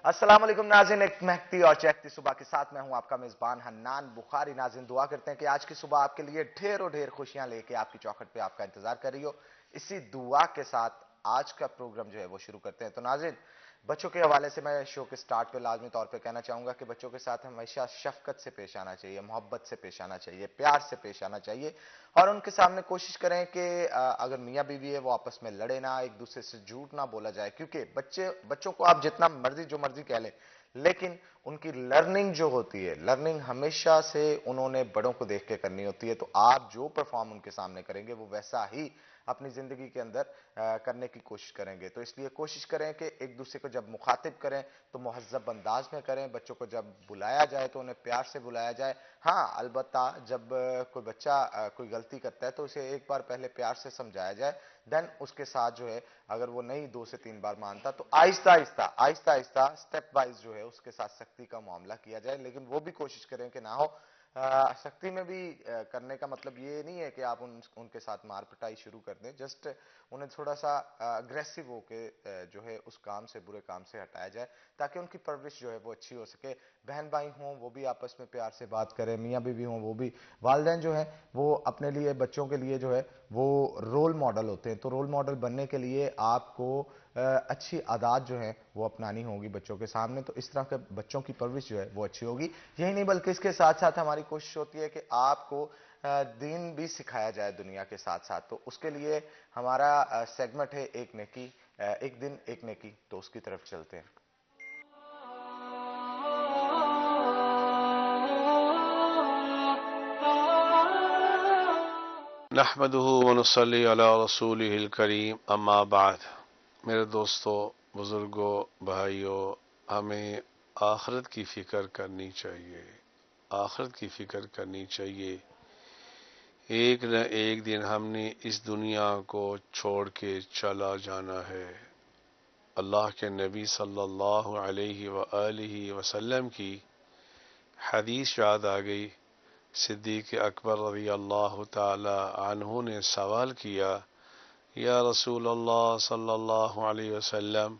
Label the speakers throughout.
Speaker 1: अस्सलाम वालेकुम नाज़रीन, एक महकती और चहकती सुबह के साथ मैं हूं आपका मेजबान हन्नान बुखारी। नाज़रीन, दुआ करते हैं कि आज की सुबह आपके लिए ढेरों ढेर खुशियां लेके आपकी चौखट पे आपका इंतजार कर रही हो। इसी दुआ के साथ आज का प्रोग्राम जो है वो शुरू करते हैं। तो नाज़रीन, बच्चों के हवाले से मैं शो के स्टार्ट पे लाजमी तौर पे कहना चाहूंगा कि बच्चों के साथ हमेशा शफकत से पेश आना चाहिए, मोहब्बत से पेश आना चाहिए, प्यार से पेश आना चाहिए और उनके सामने कोशिश करें कि अगर मियाँ बीवी है वो आपस में लड़े ना, एक दूसरे से झूठ ना बोला जाए, क्योंकि बच्चों को आप जितना मर्जी जो मर्जी कह लें, लेकिन उनकी लर्निंग जो होती है, लर्निंग हमेशा से उन्होंने बड़ों को देख के करनी होती है। तो आप जो परफॉर्म उनके सामने करेंगे वो वैसा ही अपनी जिंदगी के अंदर करने की कोशिश करेंगे। तो इसलिए कोशिश करें कि एक दूसरे को जब मुखातिब करें तो मुहज्जब अंदाज में करें। बच्चों को जब बुलाया जाए तो उन्हें प्यार से बुलाया जाए। हाँ, अलबत्ता जब कोई बच्चा कोई गलती करता है तो उसे एक बार पहले प्यार से समझाया जाए, देन उसके साथ जो है अगर वो नहीं 2 से 3 बार मानता तो आहिस्ता आहिस्ता आहिस्ता आहिस्ता स्टेप वाइज जो है उसके साथ सख्ती का मामला किया जाए। लेकिन वो भी कोशिश करें कि ना हो सख्ती में भी करने का मतलब ये नहीं है कि आप उनके साथ मार पिटाई शुरू कर दें। जस्ट उन्हें थोड़ा सा अग्रेसिव होके जो है उस काम से, बुरे काम से हटाया जाए, ताकि उनकी परवरिश जो है वो अच्छी हो सके। बहन भाई हों वो भी आपस में प्यार से बात करें, मियाँ बीवी हों वो भी, वालिदैन जो है वो अपने लिए, बच्चों के लिए जो है वो रोल मॉडल होते हैं। तो रोल मॉडल बनने के लिए आपको अच्छी आदत जो है वो अपनानी होगी बच्चों के सामने। तो इस तरह के बच्चों की परवरिश जो है वो अच्छी होगी। यही नहीं बल्कि इसके साथ साथ हमारी कोशिश होती है कि आपको दीन भी सिखाया जाए दुनिया के साथ साथ। तो उसके लिए हमारा सेगमेंट है एक नेकी, एक दिन एक नेकी। तो उसकी तरफ चलते हैं।
Speaker 2: नहमदुहु व नुसल्ली अला रसूलिहिल करीम अम्मा बाद। मेरे दोस्तों, बुजुर्गों, भाइयों, हमें आखिरत की फ़िक्र करनी चाहिए। आखिरत की फ़िक्र करनी चाहिए। एक न एक दिन हमने इस दुनिया को छोड़ के चला जाना है। अल्लाह के नबी सल्लल्लाहु अलैहि व आलिहि वसल्लम की हदीस याद आ गई। सिद्दीक़ अकबर रज़ी अल्लाह ताला अन्हु ने सवाल किया, या रसूल अल्लाह सल्लल्लाहु अलैहि वसल्लम,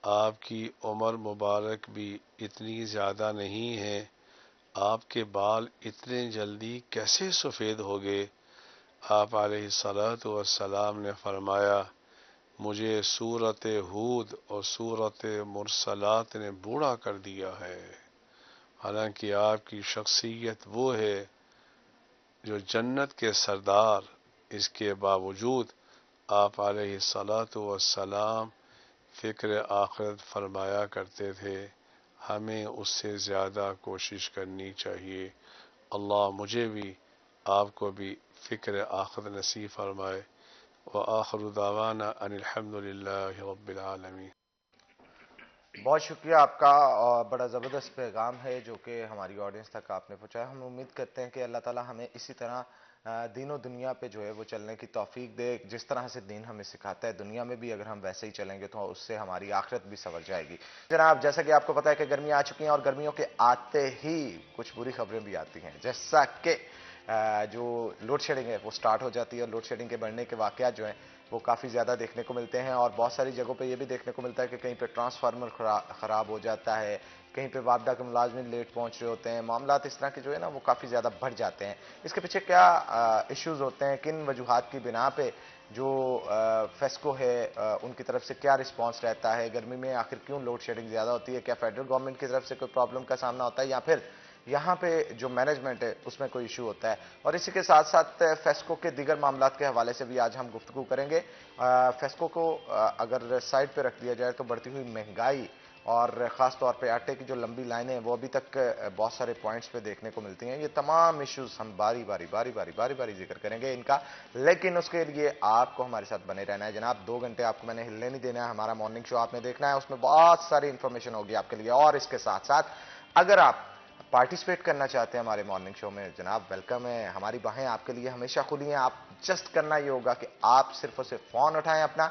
Speaker 2: आपकी उम्र मुबारक भी इतनी ज़्यादा नहीं है, आपके बाल इतने जल्दी कैसे सफ़ेद हो गए? आप अलैहिस्सलातु वस्सलाम ने फरमाया, मुझे सूरत हूद और सूरत मुरसलात ने बूढ़ा कर दिया है। हालांकि आपकी शख्सियत वो है जो जन्नत के सरदार, इसके बावजूद आप अलैहिस्सलातु वस्सलाम फ़िक्र आखिरत फरमाया करते थे। हमें उससे ज़्यादा कोशिश करनी चाहिए। अल्लाह मुझे भी आपको भी फ़िक्र आखिरत नसीब फरमाए। व आखिरु दावाना अनिल हम्दुलिल्लाहि रब्बिल आलमीन।
Speaker 1: बहुत शुक्रिया आपका, और बड़ा ज़बरदस्त पैगाम है जो कि हमारी ऑडियंस तक आपने पहुंचाया। हम उम्मीद करते हैं कि अल्लाह ताला हमें इसी तरह दीनों दुनिया पे जो है वो चलने की तौफीक दे। जिस तरह से दीन हमें सिखाता है, दुनिया में भी अगर हम वैसे ही चलेंगे तो उससे हमारी आखिरत भी संवर जाएगी। जनाब, जैसा कि आपको पता है कि गर्मियाँ आ चुकी हैं और गर्मियों के आते ही कुछ बुरी खबरें भी आती हैं। जैसा कि जो लोड शेडिंग है वो स्टार्ट हो जाती है, और लोड शेडिंग के बढ़ने के वाक़यात जो हैं वो काफ़ी ज़्यादा देखने को मिलते हैं। और बहुत सारी जगहों पे ये भी देखने को मिलता है कि कहीं पे ट्रांसफार्मर ख़राब हो जाता है, कहीं पे वापडा के मुलाजमिन लेट पहुंच रहे होते हैं। मामलात इस तरह के जो है ना वो काफ़ी ज़्यादा बढ़ जाते हैं। इसके पीछे क्या इश्यूज़ होते हैं, किन वजूहात की बिना पे जो फेस्को है उनकी तरफ से क्या रिस्पॉन्स रहता है, गर्मी में आखिर क्यों लोड शेडिंग ज़्यादा होती है, क्या फेडरल गवर्नमेंट की तरफ से कोई प्रॉब्लम का सामना होता है, या फिर यहाँ पे जो मैनेजमेंट है उसमें कोई इशू होता है। और इसी के साथ साथ फेस्को के दीगर मामलात के हवाले से भी आज हम गुफ्तगू करेंगे। फेस्को को अगर साइड पे रख दिया जाए तो बढ़ती हुई महंगाई और ख़ास तौर पे आटे की जो लंबी लाइनें हैं वो अभी तक बहुत सारे पॉइंट्स पे देखने को मिलती हैं। ये तमाम इश्यूज हम बारी बारी बारी बारी बारी बारी जिक्र करेंगे इनका, लेकिन उसके लिए आपको हमारे साथ बने रहना है जनाब। 2 घंटे आपको मैंने हिलने नहीं देना है। हमारा मॉर्निंग शो आपने देखना है, उसमें बहुत सारी इंफॉर्मेशन होगी आपके लिए। और इसके साथ साथ अगर आप पार्टिसिपेट करना चाहते हैं हमारे मॉर्निंग शो में, जनाब वेलकम है। हमारी बाहें आपके लिए हमेशा खुली हैं। आप जस्ट करना ये होगा कि आप सिर्फ और सिर्फ फोन उठाएं, अपना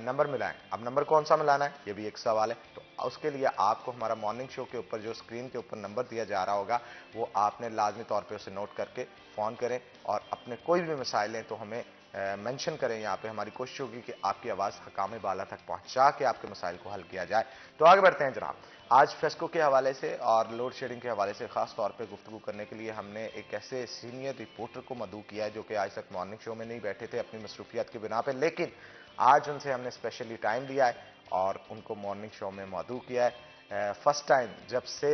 Speaker 1: नंबर मिलाएं। अब नंबर कौन सा मिलाना है ये भी एक सवाल है। तो उसके लिए आपको हमारा मॉर्निंग शो के ऊपर जो स्क्रीन के ऊपर नंबर दिया जा रहा होगा वो आपने लाजमी तौर पे उसे नोट करके फ़ोन करें, और अपने कोई भी मसाइल हैं तो हमें मेंशन करें यहाँ पे। हमारी कोशिश होगी कि आपकी आवाज़ हकाम बाला तक पहुँचा के आपके मसाइल को हल किया जाए। तो आगे बढ़ते हैं जनाब। आज फेस्को के हवाले से और लोड शेडिंग के हवाले से खास तौर पे गुफ्तगू करने के लिए हमने एक ऐसे सीनियर रिपोर्टर को मदऊ किया है जो कि आज तक मॉर्निंग शो में नहीं बैठे थे अपनी मसरूफियत की बिना पे, लेकिन आज उनसे हमने स्पेशली टाइम लिया है और उनको मॉर्निंग शो में मदऊ किया है। फर्स्ट टाइम जब से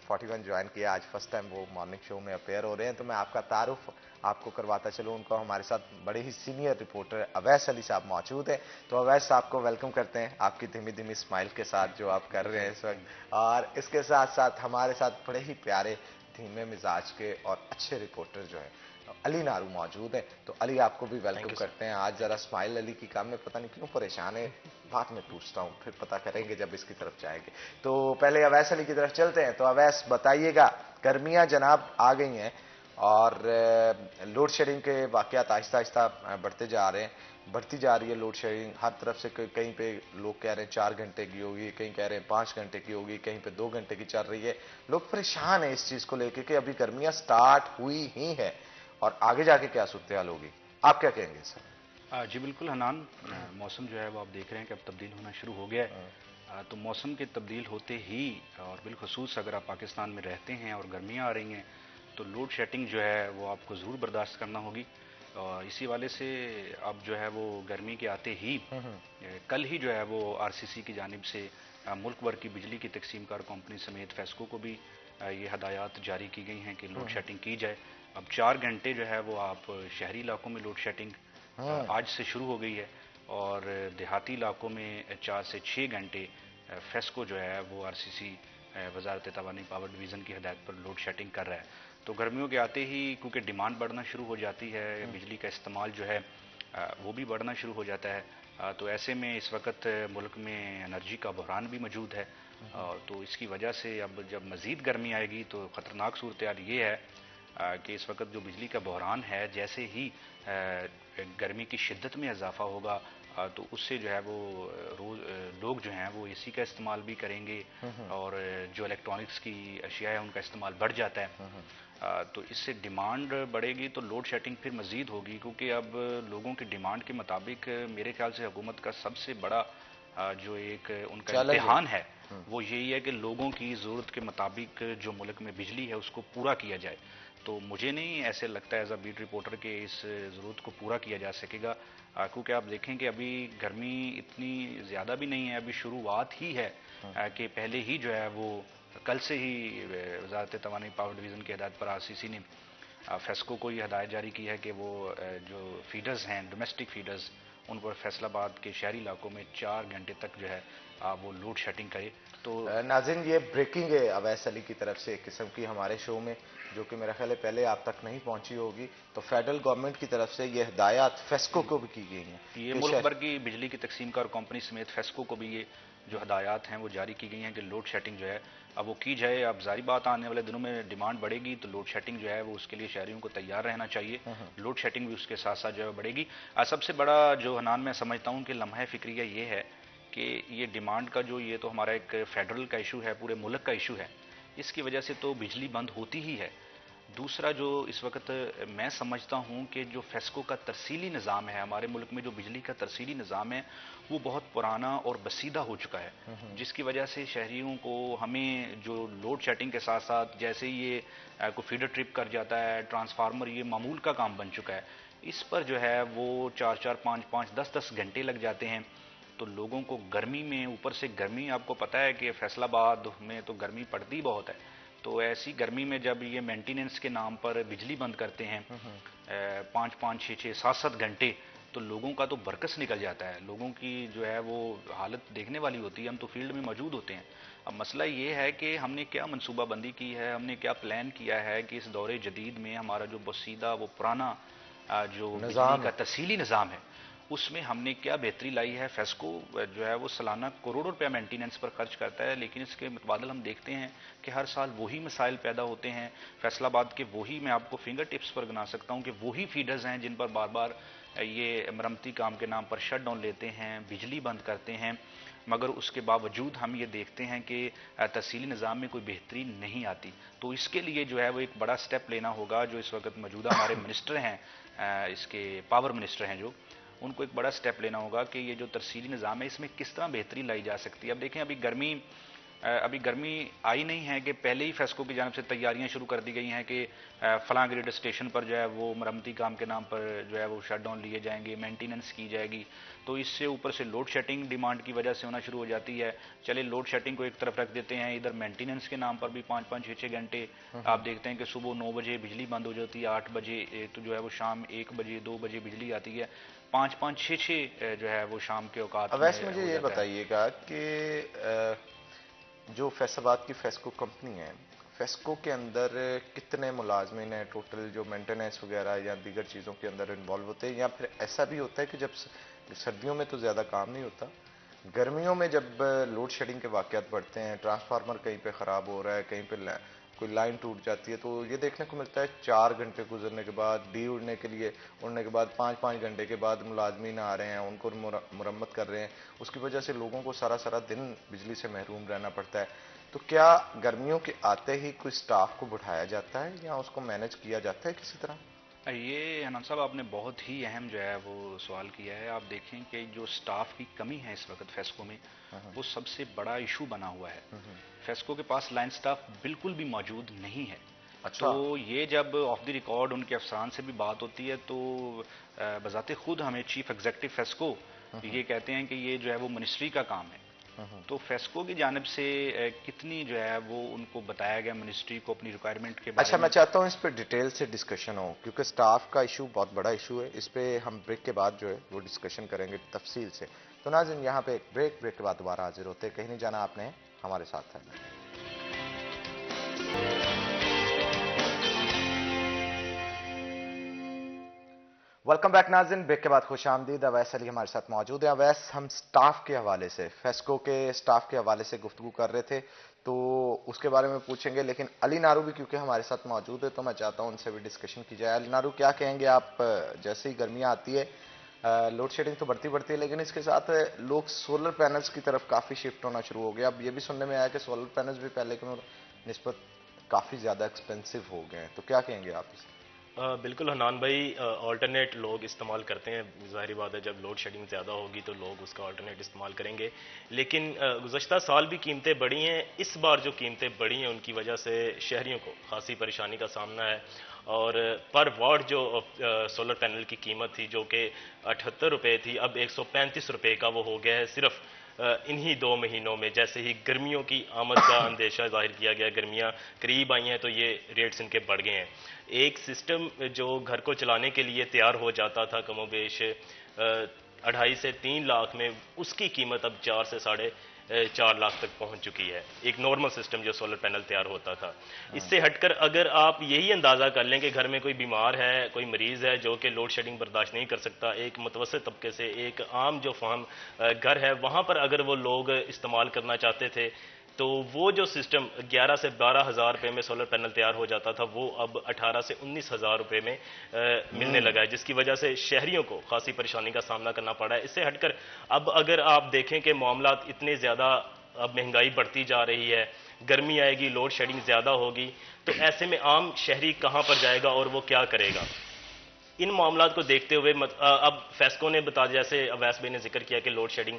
Speaker 1: 41 ज्वाइन किया, आज फर्स्ट टाइम वो मॉर्निंग शो में अपेयर हो रहे हैं। तो मैं आपका तारुफ आपको करवाता चलूँ उनको। हमारे साथ बड़े ही सीनियर रिपोर्टर अवैस अली साहब मौजूद हैं। तो अवैस साहब को वेलकम करते हैं आपकी धीमी धीमी स्माइल के साथ जो आप कर रहे हैं इस वक्त। और इसके साथ साथ हमारे साथ बड़े ही प्यारे धीमे मिजाज के और अच्छे रिपोर्टर जो हैं अली नारू मौजूद है। तो अली आपको भी वेलकम करते हैं। आज जरा स्माइल अली की काम में पता नहीं क्यों परेशान है, बात में पूछता हूँ फिर पता करेंगे जब इसकी तरफ जाएंगे। तो पहले अवैस अली की तरफ चलते हैं। तो अवैस बताइएगा, गर्मियां जनाब आ गई हैं और लोड शेडिंग के वाकयात आहिस्ता आहिस्ता बढ़ते जा रहे हैं, बढ़ती जा रही है लोड शेडिंग हर तरफ से। कहीं पे लोग कह रहे हैं 4 घंटे की होगी, कहीं कह रहे हैं 5 घंटे की होगी, कहीं पे 2 घंटे की चल रही है। लोग परेशान है इस चीज को लेकर कि अभी गर्मियां स्टार्ट हुई ही है और आगे जाके क्या सूरत हाल होगी, आप क्या कहेंगे सर?
Speaker 3: जी बिल्कुल हनान, मौसम जो है वो आप देख रहे हैं कि अब तब्दील होना शुरू हो गया है। तो मौसम के तब्दील होते ही और बिलखसूस अगर आप पाकिस्तान में रहते हैं और गर्मियाँ आ रही हैं तो लोड शेडिंग जो है वो आपको ज़रूर बर्दाश्त करना होगी। और इसी वाले से अब जो है वो गर्मी के आते ही कल ही जो है वो आरसीसी की जानिब से मुल्क भर की बिजली की तकसीम कार कंपनी समेत फेस्को को भी ये हदायत जारी की गई हैं कि लोड शेडिंग की जाए। अब 4 घंटे जो है वो आप शहरी इलाकों में लोड शेडिंग आज से शुरू हो गई है और देहाती इलाकों में 4 से 6 घंटे फेस्को जो है वो आरसीसी वजारत तवानी पावर डिवीज़न की हदायत पर लोड शेडिंग कर रहा है। तो गर्मियों के आते ही क्योंकि डिमांड बढ़ना शुरू हो जाती है, बिजली का इस्तेमाल जो है वो भी बढ़ना शुरू हो जाता है। तो ऐसे में इस वक्त मुल्क में एनर्जी का बहरान भी मौजूद है। तो इसकी वजह से अब जब मज़ीद गर्मी आएगी तो ख़तरनाक सूरत हाल ये है कि इस वक्त जो बिजली का बहरान है, जैसे ही गर्मी की शिद्दत में इजाफा होगा तो उससे जो है वो रोज लोग जो हैं वो एसी का इस्तेमाल भी करेंगे और जो इलेक्ट्रॉनिक्स की अशिया है उनका इस्तेमाल बढ़ जाता है। तो इससे डिमांड बढ़ेगी तो लोड शेडिंग फिर मज़ीद होगी, क्योंकि अब लोगों की डिमांड के मुताबिक मेरे ख्याल से हुकूमत का सबसे बड़ा जो एक उनका इम्तिहान है वो यही है कि लोगों की ज़रूरत के मुताबिक जो मुल्क में बिजली है उसको पूरा किया जाए। तो मुझे नहीं ऐसे लगता है एज अ बीट रिपोर्टर कि इस ज़रूरत को पूरा किया जा सकेगा, क्योंकि आप देखें कि अभी गर्मी इतनी ज़्यादा भी नहीं है, अभी शुरुआत ही है कि पहले ही जो है वो कल से ही वजारत तवानी पावर डिवीज़न की हदायत पर आरसीसी ने फेस्को को ये हदायत जारी की है कि वो जो फीडर्स हैं डोमेस्टिक फीडर्स उन पर फैसलाबाद के शहरी इलाकों में 4 घंटे तक जो है वो लोड शेडिंग करे। तो
Speaker 1: नाज़रीन ये ब्रेकिंग है अवैस अली की तरफ से एक किस्म की हमारे शो में, जो कि मेरा ख्याल है पहले आप तक नहीं पहुंची होगी। तो फेडरल गवर्नमेंट की तरफ से ये हिदायत फेस्को को भी की गई हैं,
Speaker 3: ये मुल्क भर की बिजली की तकसीम कार कंपनी समेत फेस्को को भी ये जो हदायत हैं वो जारी की गई हैं कि लोड शेडिंग जो है अब वो की जाए। अब जारी बात आने वाले दिनों में डिमांड बढ़ेगी तो लोड शेडिंग जो है वो उसके लिए शहरियों को तैयार रहना चाहिए। लोड शेडिंग भी उसके साथ साथ जो है बढ़ेगी। सबसे बड़ा जो हनान मैं समझता हूँ कि लम्हा फिक्रिया ये है कि ये डिमांड का जो ये तो हमारा एक फेडरल का इशू है, पूरे मुल्क का इशू है, इसकी वजह से तो बिजली बंद होती ही है। दूसरा जो इस वक्त मैं समझता हूँ कि जो फेस्को का तरसीली निज़ाम है, हमारे मुल्क में जो बिजली का तरसीली निज़ाम है वो बहुत पुराना और बसीदा हो चुका है, जिसकी वजह से शहरियों को हमें जो लोड शेडिंग के साथ साथ जैसे ये को फीडर ट्रिप कर जाता है ट्रांसफार्मर, ये मामूल का काम बन चुका है। इस पर जो है वो 4-4, 5-5, 10-10 घंटे लग जाते हैं। तो लोगों को गर्मी में, ऊपर से गर्मी आपको पता है कि फैसलाबाद में तो गर्मी पड़ती बहुत है, तो ऐसी गर्मी में जब ये मेंटेनेंस के नाम पर बिजली बंद करते हैं 5-5, 6-6, 7-7 घंटे, तो लोगों का तो बरकस निकल जाता है। लोगों की जो है वो हालत देखने वाली होती है। हम तो फील्ड में मौजूद होते हैं। अब मसला ये है कि हमने क्या मनसूबाबंदी की है, हमने क्या प्लान किया है कि इस दौरे जदीद में हमारा जो बसीदा वो पुराना जो बिजली का तरसीली निज़ाम है उसमें हमने क्या बेहतरी लाई है। फेस्को जो है वो सालाना करोड़ों रुपया मेंटेनेंस पर खर्च करता है, लेकिन इसके मुतबादल हम देखते हैं कि हर साल वही मसाइल पैदा होते हैं। फैसलाबाद के वही, मैं आपको फिंगर टिप्स पर गिना सकता हूँ कि वही फीडर्स हैं जिन पर बार बार ये मरम्मती काम के नाम पर शट डाउन लेते हैं, बिजली बंद करते हैं। मगर उसके बावजूद हम ये देखते हैं कि तहसीली निज़ाम में कोई बेहतरी नहीं आती। तो इसके लिए जो है वो एक बड़ा स्टेप लेना होगा। जो इस वक्त मौजूदा हमारे मिनिस्टर हैं, इसके पावर मिनिस्टर हैं, जो उनको एक बड़ा स्टेप लेना होगा कि ये जो तरसीली निज़ाम है इसमें किस तरह बेहतरी लाई जा सकती है। अब देखें, अभी गर्मी आई नहीं है कि पहले ही फेस्को की जानब से तैयारियां शुरू कर दी गई हैं कि फलां ग्रेड स्टेशन पर जो है वो मरम्मती काम के नाम पर जो है वो शटडाउन लिए जाएंगे, मेंटेनेंस की जाएगी। तो इससे ऊपर से लोड शेडिंग डिमांड की वजह से होना शुरू हो जाती है। चले लोड शेडिंग को एक तरफ रख देते हैं, इधर मेंटेनेंस के नाम पर भी 5-5, 6-6 घंटे आप देखते हैं कि सुबह 9 बजे बिजली बंद हो जाती है, 8 बजे तो जो है वो शाम 1 बजे 2 बजे बिजली आती है, 5-5, 6-6 जो है वो शाम के औकात में
Speaker 1: वैसे मुझे ये बताइएगा कि जो फैसलाबाद की फेस्को कंपनी है, फेस्को के अंदर कितने मुलाजमिन हैं टोटल जो मेंटेनेंस वगैरह या दीगर चीज़ों के अंदर इन्वॉल्व होते हैं? या फिर ऐसा भी होता है कि जब सर्दियों में तो ज़्यादा काम नहीं होता, गर्मियों में जब लोड शेडिंग के वाक़यात बढ़ते हैं, ट्रांसफार्मर कहीं पे ख़राब हो रहा है, कहीं पे कोई लाइन टूट जाती है, तो ये देखने को मिलता है 4 घंटे गुजरने के बाद, डी उड़ने के लिए उड़ने के बाद 5-5 घंटे के बाद मुलाजमीन आ रहे हैं, उनको मुरम्मत कर रहे हैं। उसकी वजह से लोगों को सारा सारा दिन बिजली से महरूम रहना पड़ता है। तो क्या गर्मियों के आते ही कोई स्टाफ को बढ़ाया जाता है या उसको मैनेज किया जाता है किसी तरह?
Speaker 3: ये हनान साहब, आपने बहुत ही अहम जो है वो सवाल किया है। आप देखें कि जो स्टाफ की कमी है इस वक्त फेस्को में, वो सबसे बड़ा इशू बना हुआ है। फेस्को के पास लाइन स्टाफ बिल्कुल भी मौजूद नहीं है।
Speaker 1: अच्छा।
Speaker 3: तो ये जब ऑफ द रिकॉर्ड उनके अफसरान से भी बात होती है तो बजाते खुद हमें चीफ एग्जीक्यूटिव फेस्को ये कहते हैं कि ये जो है वो मिनिस्ट्री का काम है। तो फेस्को की जानिब से कितनी जो है वो उनको बताया गया मिनिस्ट्री को अपनी रिक्वायरमेंट के बारे
Speaker 1: अच्छा,
Speaker 3: में।
Speaker 1: मैं चाहता हूँ इस पर डिटेल से डिस्कशन हो, क्योंकि स्टाफ का इशू बहुत बड़ा इशू है। इस पे हम ब्रेक के बाद जो है वो डिस्कशन करेंगे तफसील से। तो नाज़रीन, यहाँ पे एक ब्रेक के बाद दोबारा हाजिर होते हैं। कहीं नहीं जाना आपने, हमारे साथ है। वेलकम बैक नाज़रीन, ब्रेक के बाद खुश आमदीद। अवैस अली हमारे साथ मौजूद है। अवैस, हम स्टाफ के हवाले से, फेस्को के स्टाफ के हवाले से गुफ्तगू कर रहे थे, तो उसके बारे में पूछेंगे, लेकिन अली नारू भी क्योंकि हमारे साथ मौजूद है तो मैं चाहता हूं उनसे भी डिस्कशन की जाए। अली नारू, क्या कहेंगे आप? जैसे ही गर्मियां आती है, लोड शेडिंग तो बढ़ती है, लेकिन इसके साथ लोग सोलर पैनल्स की तरफ काफ़ी शिफ्ट होना शुरू हो गया। अब ये भी सुनने में आया कि सोलर पैनल्स भी पहले के निस्बत काफ़ी ज़्यादा एक्सपेंसिव हो गए हैं, तो क्या कहेंगे आप इस?
Speaker 4: बिल्कुल हनान भाई, ऑल्टरनेट लोग इस्तेमाल करते हैं। ज़ाहिर बात है, जब लोड शेडिंग ज़्यादा होगी तो लोग उसका ऑल्टरनेट इस्तेमाल करेंगे। लेकिन गुज़श्ता साल भी कीमतें बढ़ी हैं। इस बार जो कीमतें बढ़ी हैं उनकी वजह से शहरियों को खासी परेशानी का सामना है। और पर वाट जो सोलर पैनल की कीमत थी, जो कि 78 रुपये थी, अब 135 रुपये का वो हो गया है सिर्फ इन्हीं 2 महीनों में। जैसे ही गर्मियों की आमद का अंदेशा जाहिर किया गया, गर्मियां करीब आई हैं, तो ये रेट्स इनके बढ़ गए हैं। एक सिस्टम जो घर को चलाने के लिए तैयार हो जाता था कमोबेश 2.5 से 3 लाख में, उसकी कीमत अब 4 से 4.5 लाख तक पहुंच चुकी है। एक नॉर्मल सिस्टम जो सोलर पैनल तैयार होता था। इससे हटकर अगर आप यही अंदाज़ा कर लें कि घर में कोई बीमार है, कोई मरीज़ है जो कि लोड शेडिंग बर्दाश्त नहीं कर सकता, एक मुतवसत तबके से, एक आम जो फार्म घर है, वहाँ पर अगर वो लोग इस्तेमाल करना चाहते थे, तो वो जो सिस्टम 11 से 12 हज़ार रुपये में सोलर पैनल तैयार हो जाता था, वो अब 18 से 19 हज़ार रुपये में मिलने लगा है, जिसकी वजह से शहरियों को खासी परेशानी का सामना करना पड़ा है। इससे हटकर अब अगर आप देखें कि मामला इतने ज़्यादा, अब महंगाई बढ़ती जा रही है, गर्मी आएगी, लोड शेडिंग ज़्यादा होगी, तो ऐसे में आम शहरी कहाँ पर जाएगा और वो क्या करेगा? इन मामलों को देखते हुए अब फेस्को ने बता, जैसे अवैस भाई ने जिक्र किया कि लोड शेडिंग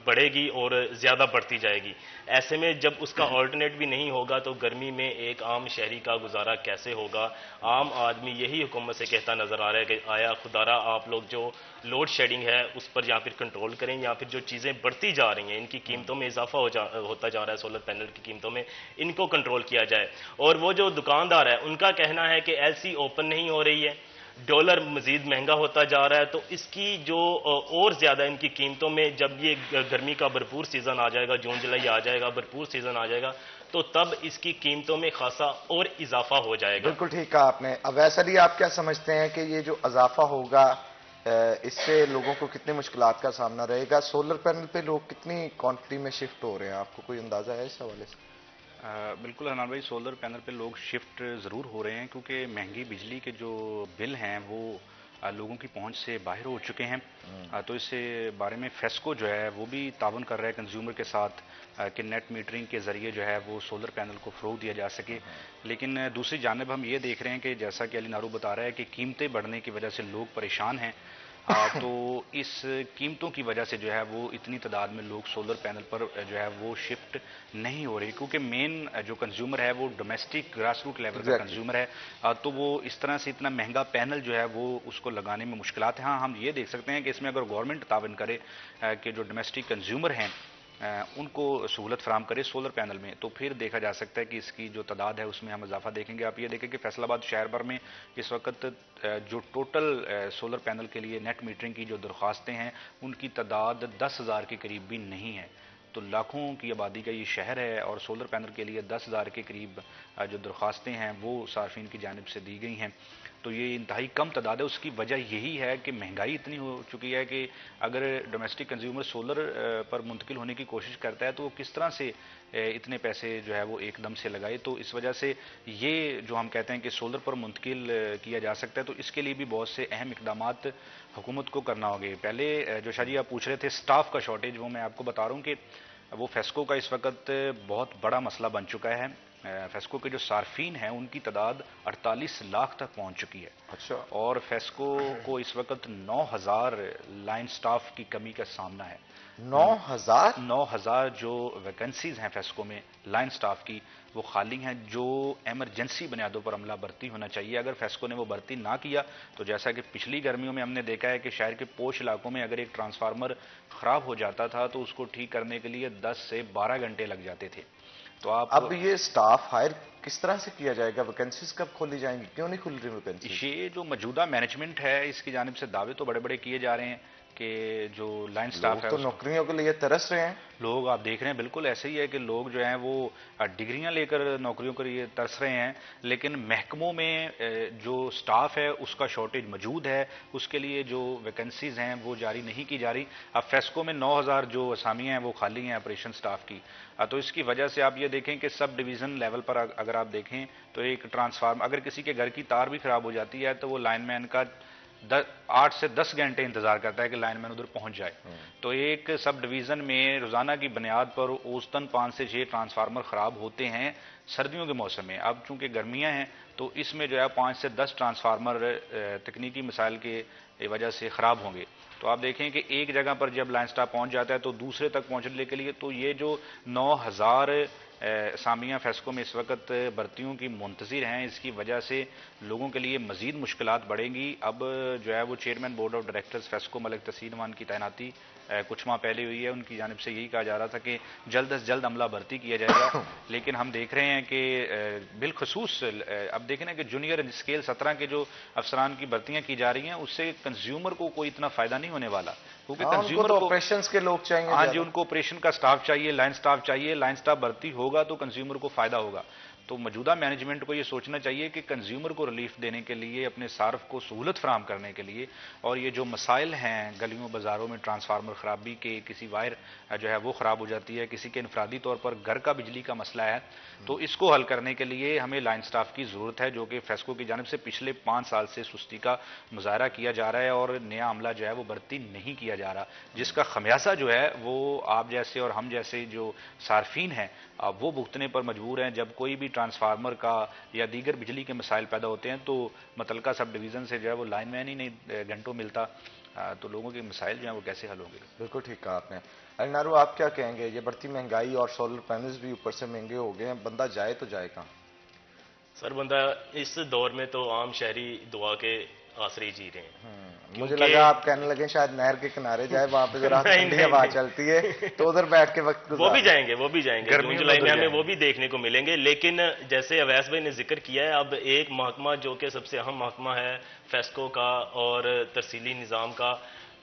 Speaker 4: बढ़ेगी और ज़्यादा बढ़ती जाएगी। ऐसे में जब उसका ऑल्टरनेट भी नहीं होगा तो गर्मी में एक आम शहरी का गुजारा कैसे होगा? आम आदमी यही हुकूमत से कहता नज़र आ रहा है कि आया खुदारा आप लोग जो लोड शेडिंग है उस पर या फिर कंट्रोल करें, या फिर जो चीज़ें बढ़ती जा रही हैं, इनकी कीमतों में इजाफा होता जा रहा है, सोलर पैनल की कीमतों में, इनको कंट्रोल किया जाए। और वो जो दुकानदार है उनका कहना है कि एलसी ओपन नहीं हो रही है, डॉलर मजीद महंगा होता जा रहा है, तो इसकी जो और ज़्यादा इनकी कीमतों में, जब ये गर्मी का भरपूर सीज़न आ जाएगा, जून जुलाई आ जाएगा, भरपूर सीज़न आ जाएगा, तो तब इसकी कीमतों में खासा और इजाफा हो जाएगा।
Speaker 1: बिल्कुल ठीक कहा आपने। अब वैसे ही आप क्या समझते हैं कि ये जो इजाफा होगा, इससे लोगों को कितनी मुश्किलात का सामना रहेगा? सोलर पैनल पे लोग कितनी क्वांटिटी में शिफ्ट हो रहे हैं, आपको कोई अंदाजा है इस हवाले से?
Speaker 3: बिल्कुल हनान भाई, सोलर पैनल पे लोग शिफ्ट ज़रूर हो रहे हैं, क्योंकि महंगी बिजली के जो बिल हैं वो लोगों की पहुंच से बाहर हो चुके हैं। तो इस बारे में फेस्को जो है वो भी ताउन कर रहा है कंज्यूमर के साथ कि नेट मीटरिंग के ज़रिए जो है वो सोलर पैनल को फ़रोग़ दिया जा सके। लेकिन दूसरी जानब हम ये देख रहे हैं कि जैसा कि अली नारू बता रहा है कि कीमतें बढ़ने की वजह से लोग परेशान हैं। तो इस कीमतों की वजह से जो है वो इतनी तादाद में लोग सोलर पैनल पर जो है वो शिफ्ट नहीं हो रहे, क्योंकि मेन जो कंज्यूमर है वो डोमेस्टिक ग्रास रूट लेवल का कंज्यूमर है। तो वो इस तरह से इतना महंगा पैनल जो है वो उसको लगाने में मुश्किलात है। हाँ, हम ये देख सकते हैं कि इसमें अगर गवर्नमेंट तावन करे कि जो डोमेस्टिक कंज्यूमर हैं उनको सहूलत फराम करे सोलर पैनल में, तो फिर देखा जा सकता है कि इसकी जो तादाद है उसमें हम इजाफा देखेंगे। आप ये देखें कि फैसलाबाद शहर भर में इस वक्त जो टोटल सोलर पैनल के लिए नेट मीटरिंग की जो दरख्वास्तें हैं उनकी तादाद 10,000 के करीब भी नहीं है। तो लाखों की आबादी का ये शहर है और सोलर पैनल के लिए 10,000 के करीब जो दरख्वास्तें हैं वो सार्फिन की जानिब से दी गई हैं। तो ये इंतहाई कम तादाद है। उसकी वजह यही है कि महंगाई इतनी हो चुकी है कि अगर डोमेस्टिक कंज्यूमर सोलर पर मुंतकिल होने की कोशिश करता है तो वो किस तरह से इतने पैसे जो है वो एकदम से लगाए। तो इस वजह से ये जो हम कहते हैं कि सोलर पर मुंतकिल किया जा सकता है, तो इसके लिए भी बहुत से अहम इकदामात हुकूमत को करना होंगे। पहले जो शाह जी आप पूछ रहे थे स्टाफ का शॉर्टेज, वो मैं आपको बता रहा हूँ कि वो फेस्को का इस वक्त बहुत बड़ा मसला बन चुका है। फेस्को के जो सार्फिन हैं उनकी तादाद 48 लाख तक पहुंच चुकी है।
Speaker 1: अच्छा।
Speaker 3: और फेस्को को इस वक्त 9,000 लाइन स्टाफ की कमी का सामना है।
Speaker 1: 9,000
Speaker 3: जो वैकेंसीज हैं फेस्को में लाइन स्टाफ की वो खाली हैं, जो एमरजेंसी बुनियादों पर अमला भर्ती होना चाहिए। अगर फेस्को ने वो भर्ती ना किया तो जैसा कि पिछली गर्मियों में हमने देखा है कि शहर के पोश इलाकों में अगर एक ट्रांसफार्मर खराब हो जाता था तो उसको ठीक करने के लिए 10 से 12 घंटे लग जाते थे। तो आप
Speaker 1: अब ये स्टाफ हायर किस तरह से किया जाएगा? वैकेंसीज कब खोली जाएंगी? क्यों नहीं खुल रही वैकेंसी?
Speaker 3: ये जो मौजूदा मैनेजमेंट है इसकी जानिब से दावे तो बड़े बड़े किए जा रहे हैं कि जो लाइन स्टाफ है
Speaker 1: तो नौकरियों के लिए तरस रहे हैं।
Speaker 3: लोग आप देख रहे हैं बिल्कुल ऐसे ही है कि लोग जो हैं वो डिग्रियां लेकर नौकरियों के लिए तरस रहे हैं, लेकिन महकमों में जो स्टाफ है उसका शॉर्टेज मौजूद है, उसके लिए जो वैकेंसीज हैं वो जारी नहीं की जा रही। अब फेस्को में 9,000 जो असामियां हैं वो खाली हैं ऑपरेशन स्टाफ की। तो इसकी वजह से आप ये देखें कि सब डिवीज़न लेवल पर अगर आप देखें तो एक ट्रांसफार्मर, अगर किसी के घर की तार भी खराब हो जाती है तो वो लाइनमैन का 8 से 10 घंटे इंतजार करता है कि लाइनमैन उधर पहुंच जाए। तो एक सब डिवीजन में रोजाना की बुनियाद पर औसतन 5 से 6 ट्रांसफार्मर खराब होते हैं सर्दियों के मौसम में। अब चूंकि गर्मियां हैं तो इसमें जो है 5 से 10 ट्रांसफार्मर तकनीकी मसाइल के वजह से खराब होंगे। तो आप देखें कि एक जगह पर जब लाइन स्टाफ पहुंच जाता है तो दूसरे तक पहुंचने के लिए तो ये जो 9,000 सामिया फेस्को में इस वक्त भर्तियों की मुंतज़िर हैं, इसकी वजह से लोगों के लिए मजीद मुश्किलात बढ़ेंगी। अब जो है वो chairman board of directors FESCO Malik Taseen Mann की तैनाती कुछ माह पहले हुई है। उनकी जानिब से यही कहा जा रहा था कि जल्द अज जल्द अमला भर्ती किया जाएगा, लेकिन हम देख रहे हैं कि बिलखसूस अब देखें ना कि जूनियर स्केल 17 के जो अफसरान की भर्तियां की जा रही हैं उससे कंज्यूमर को कोई इतना फायदा नहीं होने वाला, क्योंकि कंज्यूमर को
Speaker 1: ऑपरेशंस के लोग चाहिए।
Speaker 3: हाँ जी, उनको ऑपरेशन का स्टाफ चाहिए, लाइन स्टाफ चाहिए। लाइन स्टाफ भर्ती होगा तो कंज्यूमर को फायदा होगा। तो मौजूदा मैनेजमेंट को ये सोचना चाहिए कि कंज्यूमर को रिलीफ देने के लिए, अपने सार्फ को सहूलत फराम करने के लिए, और ये जो मसाइल हैं गलियों बाजारों में ट्रांसफार्मर खराबी के, किसी वायर जो है वो खराब हो जाती है, किसी के इनफरादी तौर पर घर का बिजली का मसला है, तो इसको हल करने के लिए हमें लाइन स्टाफ की जरूरत है, जो कि फेस्को की जानिब से पिछले 5 साल से सुस्ती का मुजाहरा किया जा रहा है और नया अमला जो है वो भर्ती नहीं किया जा रहा, जिसका खमियाजा जो है वो आप जैसे और हम जैसे जो सार्फिन हैं वो भुगतने पर मजबूर हैं। जब कोई भी ट्रांसफार्मर का या दीगर बिजली के मसाइल पैदा होते हैं तो मुतलका सब डिवीज़न से जो है वो लाइनमैन ही नहीं घंटों मिलता, तो लोगों के मसाइल जो हैं वो कैसे हल होंगे।
Speaker 1: बिल्कुल ठीक कहा आपने। अली नारू, आप क्या कहेंगे? ये बढ़ती महंगाई और सोलर पैनल्स भी ऊपर से महंगे हो गए हैं, बंदा जाए तो जाए कहाँ?
Speaker 4: सर, बंदा इस दौर में तो आम शहरी दुआ के आसरे जी रहे हैं।
Speaker 1: मुझे लगा आप कहने लगे शायद नहर के किनारे जाए, वहां पे जरा ठंडी हवा चलती है तो उधर बैठ के वक्त
Speaker 4: वो भी जाएंगे जून जुलाई में हमें वो भी देखने को मिलेंगे। लेकिन जैसे अवैस भाई ने जिक्र किया है, अब एक महकमा जो कि सबसे अहम महकमा है फेस्को का और तरसीली निज़ाम का,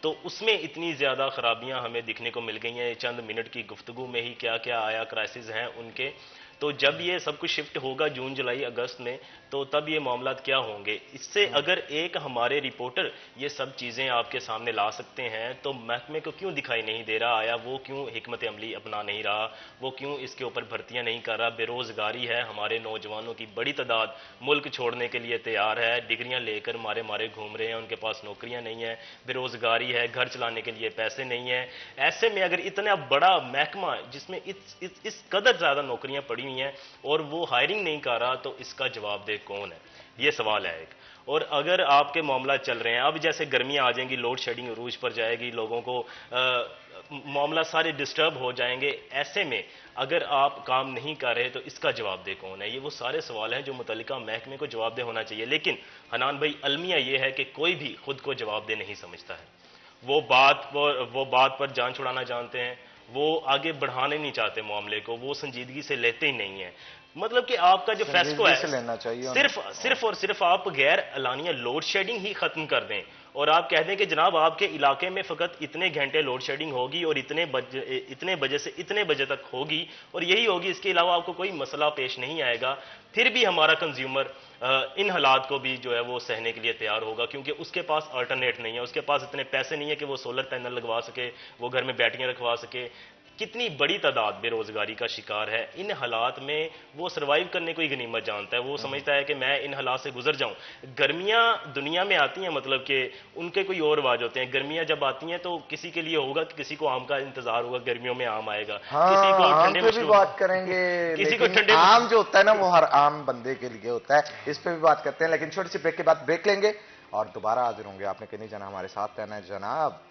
Speaker 4: तो तो उसमें इतनी ज़्यादा खराबियां हमें दिखने को मिल गई हैं। चंद मिनट की गुफ्तगू में ही क्या क्या आया क्राइसिस हैं उनके। तो जब ये सब कुछ शिफ्ट होगा जून जुलाई अगस्त में, तो तब ये मामला क्या होंगे। इससे अगर एक हमारे रिपोर्टर ये सब चीज़ें आपके सामने ला सकते हैं, तो महकमे को क्यों दिखाई नहीं दे रहा, आया वो क्यों हिकमत अमली अपना नहीं रहा, वो क्यों इसके ऊपर भर्तियां नहीं कर रहा। बेरोजगारी है, हमारे नौजवानों की बड़ी तादाद मुल्क छोड़ने के लिए तैयार है, डिग्रियां लेकर मारे मारे घूम रहे हैं, उनके पास नौकरियां नहीं है, बेरोजगारी है, घर चलाने के लिए पैसे नहीं है। ऐसे में अगर इतना बड़ा महकमा जिसमें इस कदर ज्यादा नौकरियां पड़ी हुई हैं और वो हायरिंग नहीं कर रहा, तो इसका जवाबदेह कौन है, ये सवाल है एक। और अगर आपके मामला चल रहे हैं, अब जैसे गर्मियां आ जाएंगी, लोड शेडिंग अरूज पर जाएगी, लोगों को मामला सारे डिस्टर्ब हो जाएंगे। ऐसे में अगर आप काम नहीं कर रहे तो इसका जवाबदेह कौन है। ये वो सारे सवाल हैं जो मुतल्लिका महकमे को जवाबदेह होना चाहिए। लेकिन हनान भाई, अलमिया ये है कि कोई भी खुद को जवाबदेह नहीं समझता है। वो बात पर जान छुड़ाना जानते हैं, वो आगे बढ़ाने नहीं चाहते मामले को, वो संजीदगी से लेते ही नहीं है। मतलब कि आपका जो फैसलो है,
Speaker 1: लेना चाहिए
Speaker 4: सिर्फ और सिर्फ आप गैर एलानिया लोड शेडिंग ही खत्म कर दें और आप कह दें कि जनाब आपके इलाके में फकत इतने घंटे लोड शेडिंग होगी और इतने बजे से इतने बजे तक होगी और यही होगी, इसके अलावा आपको कोई मसला पेश नहीं आएगा। फिर भी हमारा कंज्यूमर इन हालात को भी जो है वो सहने के लिए तैयार होगा, क्योंकि उसके पास अल्टरनेट नहीं है, उसके पास इतने पैसे नहीं है कि वो सोलर पैनल लगवा सके, वो घर में बैटरियां रखवा सके। कितनी बड़ी तादाद बेरोजगारी का शिकार है। इन हालात में वो सर्वाइव करने को ही गनीमत जानता है। वो समझता है कि मैं इन हालात से गुजर जाऊं। गर्मियां दुनिया में आती हैं, मतलब कि उनके कोई और वाज होते हैं। गर्मियां जब आती हैं तो किसी के लिए होगा कि किसी को आम का इंतजार होगा, गर्मियों में आम आएगा।
Speaker 1: हाँ,
Speaker 4: किसी को
Speaker 1: आम
Speaker 4: ठंडे
Speaker 1: पे भी बात करेंगे किसी को ठंडे आम जो होता है ना, वो हर आम बंदे के लिए होता है, इस पे भी बात करते हैं। लेकिन छोटी सी ब्रेक के बाद ब्रेक लेंगे और दोबारा हाजिर होंगे। आपने कहीं नहीं जाना, हमारे साथ रहना है जनाब।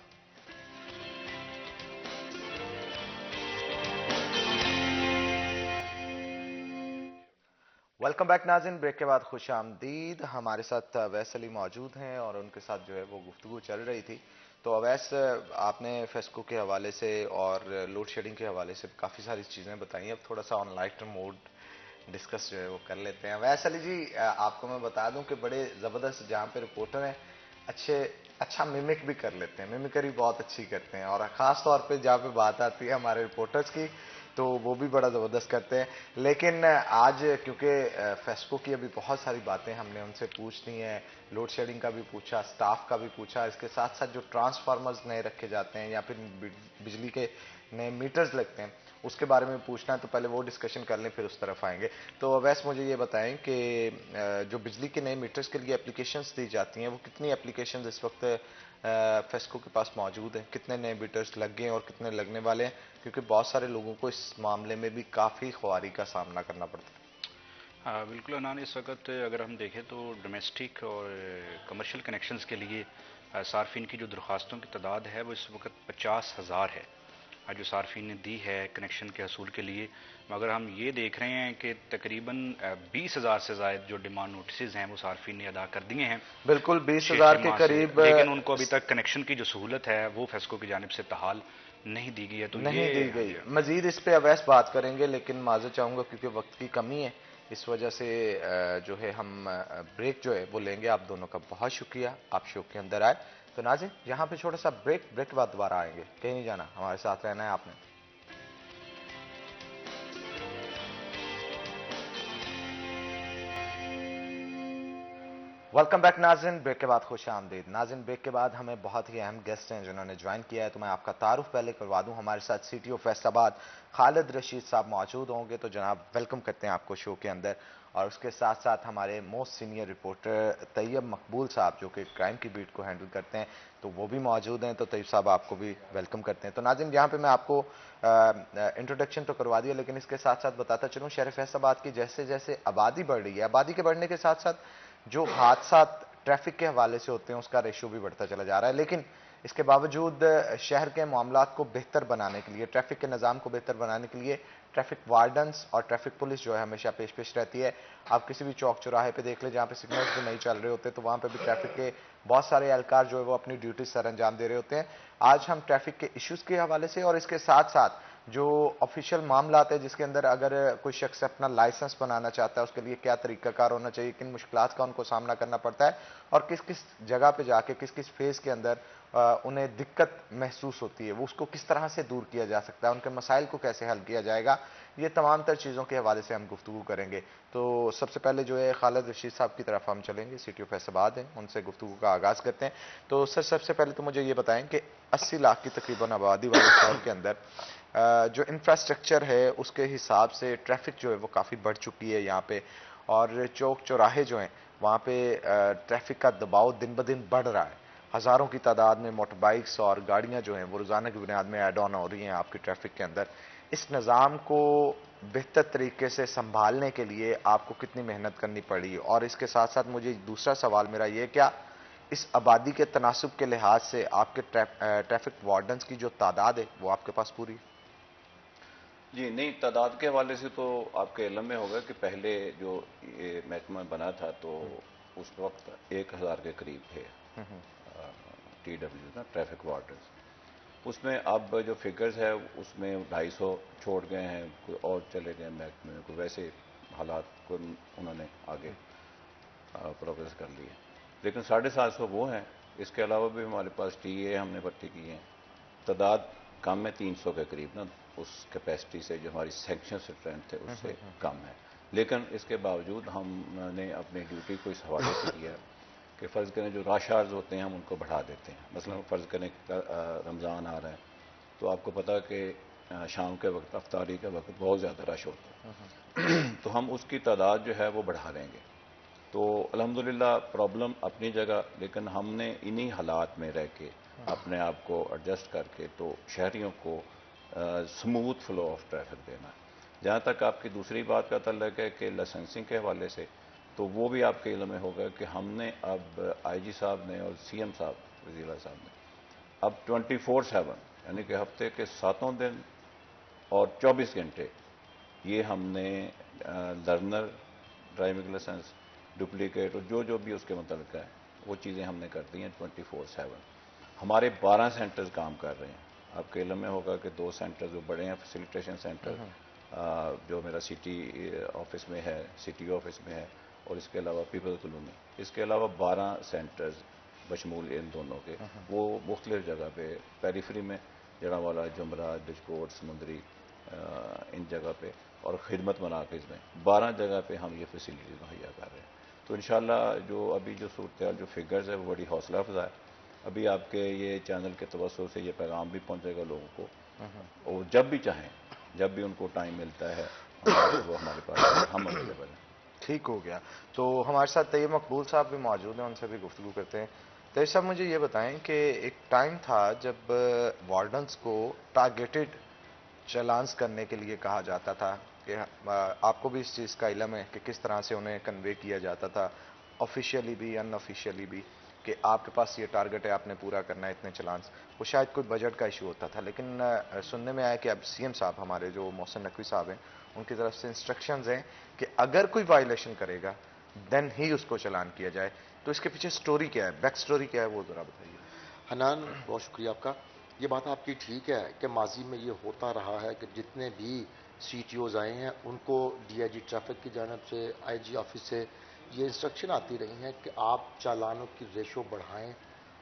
Speaker 1: वेलकम बैक नाज़रीन, ब्रेक के बाद खुश आमदीद। हमारे साथ अवैस अली मौजूद हैं और उनके साथ जो है वो गुफ्तगू चल रही थी। तो अवैस, आपने फेस्को के हवाले से और लोड शेडिंग के हवाले से काफ़ी सारी चीज़ें बताई। अब थोड़ा सा ऑन लाइटर मोड डिस्कस जो है वो कर लेते हैं। अवैस अली जी, आपको मैं बता दूं कि बड़े ज़बरदस्त जहाँ पे रिपोर्टर हैं, अच्छा मिमिक भी कर लेते हैं, मिमिकरी बहुत अच्छी करते हैं। और ख़ास तौर पे जहाँ पे बात आती है हमारे रिपोर्टर्स की, तो वो भी बड़ा ज़बरदस्त करते हैं। लेकिन आज क्योंकि फेस्को की अभी बहुत सारी बातें हमने उनसे पूछनी है, लोड शेडिंग का भी पूछा, स्टाफ का भी पूछा, इसके साथ साथ जो ट्रांसफार्मर्स नए रखे जाते हैं या फिर बिजली के नए मीटर्स लगते हैं, उसके बारे में पूछना है। तो पहले वो डिस्कशन कर लें, फिर उस तरफ आएंगे। तो अवैस, मुझे ये बताएं कि जो बिजली के नए मीटर्स के लिए एप्लीकेशंस दी जाती हैं, वो कितनी एप्लीकेशंस इस वक्त फेस्को के पास मौजूद हैं, कितने नए मीटर्स लग गए और कितने लगने वाले हैं, क्योंकि बहुत सारे लोगों को इस मामले में भी काफ़ी ख्वारी का सामना करना पड़ता है।
Speaker 3: हाँ बिल्कुल अनान, इस वक्त अगर हम देखें तो डोमेस्टिक और कमर्शियल कनेक्शंस के लिए सार्फिन की जो दरख्वास्तों की तादाद है वो इस वक्त 50,000 है जो सार्फिन ने दी है कनेक्शन के हसूल के लिए। मगर हम ये देख रहे हैं कि तकरीबन 20,000 से ज़ायद जो डिमांड नोटिस हैं वो सार्फिन ने अदा कर दिए हैं।
Speaker 1: बिल्कुल 20,000 के करीब,
Speaker 3: लेकिन उनको अभी तक कनेक्शन की जो सहूलत है वो फेस्को की जानिब से तहाल नहीं दी गई है। तो
Speaker 1: नहीं दी गई। मजीद इस पे अवैस बात करेंगे, लेकिन माजर चाहूंगा क्योंकि वक्त की कमी है, इस वजह से जो है हम ब्रेक जो है वो लेंगे। आप दोनों का बहुत शुक्रिया, आप शो के अंदर आए। तो नाज़रीन, यहाँ पे छोटा सा ब्रेक के बाद दोबारा आएंगे, कहीं नहीं जाना, हमारे साथ रहना है आपने। वेलकम बैक नाज़रीन, ब्रेक के बाद खुश आमदीद। नाज़रीन, ब्रेक के बाद हमें बहुत ही अहम गेस्ट हैं जिन्होंने ज्वाइन किया है। तो मैं आपका तारुफ पहले करवा दूं। हमारे साथ CTO फैसलाबाद खालिद रशीद साहब मौजूद होंगे। तो जनाब, वेलकम करते हैं आपको शो के अंदर। और उसके साथ साथ हमारे मोस्ट सीनियर रिपोर्टर तैयब मकबूल साहब, जो कि क्राइम की बीट को हैंडल करते हैं, तो वो भी मौजूद हैं। तो तैयब साहब, आपको भी वेलकम करते हैं। तो नाज़रीन, यहाँ पे मैं आपको इंट्रोडक्शन तो करवा दिया, लेकिन इसके साथ साथ बताता चलूँ, शहर फैसलाबाद की जैसे जैसे आबादी बढ़ रही है, आबादी के बढ़ने के साथ साथ जो हादसा ट्रैफिक के हवाले से होते हैं उसका रेशियो भी बढ़ता चला जा रहा है। लेकिन इसके बावजूद शहर के मामलात को बेहतर बनाने के लिए, ट्रैफिक के निज़ाम को बेहतर बनाने के लिए ट्रैफिक वार्डन्स और ट्रैफिक पुलिस जो है हमेशा पेश रहती है। आप किसी भी चौक चौराहे पे देख ले जहाँ पे सिग्नल्स भी नहीं चल रहे होते, तो वहाँ पे भी ट्रैफिक के बहुत सारे एहलकार जो है वो अपनी ड्यूटी सर अंजाम दे रहे होते हैं। आज हम ट्रैफिक के इश्यूज़ के हवाले से और इसके साथ साथ जो ऑफिशियल मामला है जिसके अंदर अगर कोई शख्स अपना लाइसेंस बनाना चाहता है उसके लिए क्या तरीकाकार होना चाहिए, किन मुश्किलात का उनको सामना करना पड़ता है और किस किस जगह पे जाके किस किस फेज के अंदर उन्हें दिक्कत महसूस होती है, वो उसको किस तरह से दूर किया जा सकता है, उनके मसाइल को कैसे हल किया जाएगा, ये तमाम तर चीज़ों के हवाले से हम गुफ्तगू करेंगे। तो सबसे पहले जो है खालिद रशीद साहब की तरफ हम चलेंगे, सिटी ऑफ फैसलाबाद हैं, उनसे गुफ्तगू का आगाज़ करते हैं। तो सर सबसे पहले तो मुझे ये बताएं कि 80 लाख की तकरीबन आबादी वाले शहर के अंदर जो इंफ्रास्ट्रक्चर है उसके हिसाब से ट्रैफिक जो है वो काफ़ी बढ़ चुकी है यहाँ पे, और चौक चौराहे जो हैं वहाँ पे ट्रैफिक का दबाव दिन ब दिन बढ़ रहा है। हज़ारों की तादाद में मोटर बाइक्स और गाड़ियाँ जो हैं वो रोज़ाना की बुनियाद में ऐड ऑन हो रही हैं आपकी ट्रैफिक के अंदर। इस निज़ाम को बेहतर तरीके से संभालने के लिए आपको कितनी मेहनत करनी पड़ी, और इसके साथ साथ मुझे दूसरा सवाल मेरा ये, क्या इस आबादी के तनासुब के लिहाज से आपके ट्रैफिक वार्डन्स की जो तादाद है वो आपके पास पूरी है?
Speaker 5: जी नहीं, तादाद के हवाले से तो आपके इल्म में होगा कि पहले जो ये महकमा बना था तो उस वक्त 1000 के करीब थे TW ना, ट्रैफक वार्डन्स। उसमें अब जो फिगर्स है उसमें 250 छोड़ गए हैं, कोई और चले गए महकमे में, कोई वैसे हालात को उन्होंने आगे प्रोग्रेस कर लिए, लेकिन 750 वो हैं। इसके अलावा भी हमारे पास TA हमने भर्ती की हैं, तादाद कम है 300 के करीब ना, उस कैपेसिटी से जो हमारी सेक्शन स्ट्रेंथ है उससे कम है। लेकिन इसके बावजूद हमने अपनी ड्यूटी को इस हवाले से किया कि फ़र्ज़ करें जो रश आवर्स होते हैं हम उनको बढ़ा देते हैं। मसलन फ़र्ज़ करें रमज़ान आ रहा है तो आपको पता है कि शाम के वक्त, अफ्तारी के वक्त बहुत ज़्यादा रश होता है तो हम उसकी तादाद जो है वो बढ़ा लेंगे। तो अल्हम्दुलिल्लाह प्रॉब्लम अपनी जगह, लेकिन हमने इन्हीं हालात में रह के अपने आप को एडजस्ट करके तो शहरियों को स्मूथ फ्लो ऑफ ट्रैफिक देना है। जहाँ तक आपकी दूसरी बात का तल्लुक़ है कि लाइसेंसिंग के हवाले से, तो वो भी आपके इल्म में होगा कि हमने अब IG साहब ने और CM साहब, वज़ीर साहब ने अब 24/7 यानी कि हफ्ते के 7 दिन और 24 घंटे ये हमने लर्नर ड्राइविंग लाइसेंस, डुप्लीकेट और जो भी उसके मुतल्लिक़ है वो चीज़ें हमने कर दी हैं 24/7। हमारे 12 सेंटर्स काम कर रहे हैं। आपके इल्म में होगा कि 2 सेंटर्स जो बड़े हैं, फैसिलिटेशन सेंटर जो मेरा सिटी ऑफिस में है, सिटी ऑफिस में है, और इसके अलावा पीपल कॉलोनी, इसके अलावा 12 सेंटर्स बशमूल इन दोनों के, वो मुख्तलिफ जगह पे पेरीफ्री में, जड़ावाला, जुमरा, डिस्कोट, समुंदरी, इन जगह पे, और खिदमत मराकज़ में 12 जगह पे हम ये फैसिलिटीज़ मुहैया कर रहे हैं। तो इंशाल्लाह जो अभी जो सूरत जो फिगर्स है वो बड़ी हौसला अफजा है। अभी आपके ये चैनल के तवज्जुह से ये पैगाम भी पहुंचेगा लोगों को, और जब भी चाहें, जब भी उनको टाइम मिलता है वो हमारे पास हम अवेलेबल हैं।
Speaker 1: ठीक हो गया। तो हमारे साथ तैयब मकबूल साहब भी मौजूद हैं, उनसे भी गुफ्तगू करते हैं। तैयब साहब मुझे ये बताएं कि एक टाइम था जब वार्डन्स को टारगेटेड चलान्स करने के लिए कहा जाता था कि आपको भी इस चीज़ का इल्म है कि किस तरह से उन्हें कन्वे किया जाता था, ऑफिशियली भी अनऑफिशियली भी, कि आपके पास ये टारगेट है, आपने पूरा करना है इतने चलान्स। वो शायद कोई बजट का इशू होता था, लेकिन सुनने में आया कि अब CM साहब हमारे जो मोहसिन नकवी साहब हैं उनकी तरफ से इंस्ट्रक्शंस हैं कि अगर कोई वायलेशन करेगा देन ही उसको चलान किया जाए। तो इसके पीछे स्टोरी क्या है, बैक स्टोरी क्या है, वो ज़रा बताइए।
Speaker 6: हनान, बहुत शुक्रिया आपका। ये बात आपकी ठीक है कि माजी में ये होता रहा है कि जितने भी CTOs आए हैं उनको DIG ट्रैफिक की जानब से, IG ऑफिस से ये इंस्ट्रक्शन आती रही हैं कि आप चालानों की रेशो बढ़ाएं,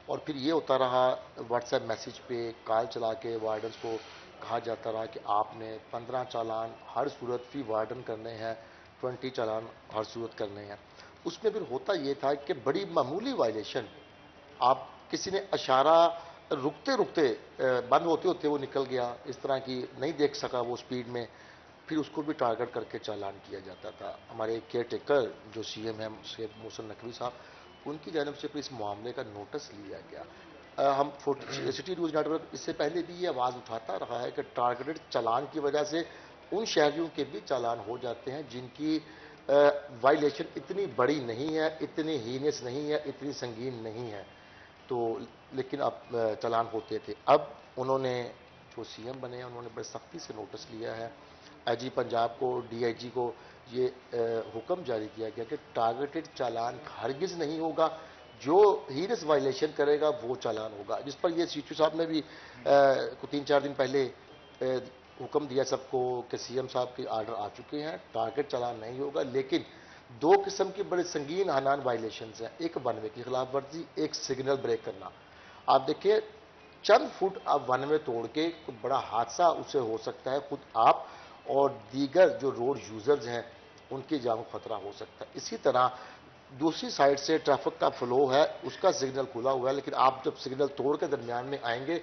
Speaker 6: और फिर ये होता रहा व्हाट्सएप मैसेज पे कॉल चला के वार्डन्स को कहा जाता रहा कि आपने 15 चालान हर सूरत फी वार्डन करने हैं, 20 चालान हर सूरत करने हैं। उसमें फिर होता ये था कि बड़ी मामूली वायलेशन, आप किसी ने इशारा रुकते रुकते बंद होते होते वो निकल गया, इस तरह की नहीं देख सका वो स्पीड में, फिर उसको भी टारगेट करके चालान किया जाता था। हमारे केयर टेकर जो CM हैं शेख मोहसिन नकवी साहब, उनकी जानब से फिर इस मामले का नोटिस लिया गया। हम सिटी न्यूज़ नेटवर्क इससे पहले भी ये आवाज़ उठाता रहा है कि टारगेटेड चालान की वजह से उन शहरियों के भी चालान हो जाते हैं जिनकी वायलेशन इतनी बड़ी नहीं है, इतनी हीनियस नहीं है, इतनी संगीन नहीं है, तो लेकिन अब चालान होते थे। अब उन्होंने जो CM बने हैं उन्होंने बड़ी सख्ती से नोटिस लिया है। IG पंजाब को, DIG को ये हुक्म जारी किया गया कि टारगेटेड चालान हरगिज़ नहीं होगा, जो हीनियस वायलेशन करेगा वो चालान होगा, जिस पर ये CTO साहब ने भी 3-4 दिन पहले हुक्म दिया सबको कि सीएम साहब के आर्डर आ चुके हैं, टारगेट चालान नहीं होगा, लेकिन दो किस्म की बड़े संगीन हनान वायलेशंस हैं, एक वन वे की खिलाफ वर्जी, एक सिग्नल ब्रेक करना। आप देखिए चंद फुट आप वन वे तोड़ के कोई बड़ा हादसा उससे हो सकता है, खुद आप और दीगर जो रोड यूजर्स हैं उनकी जान को खतरा हो सकता है। इसी तरह दूसरी साइड से ट्रैफिक का फ्लो है, उसका सिग्नल खुला हुआ है, लेकिन आप जब सिग्नल तोड़ के दरमियान में आएंगे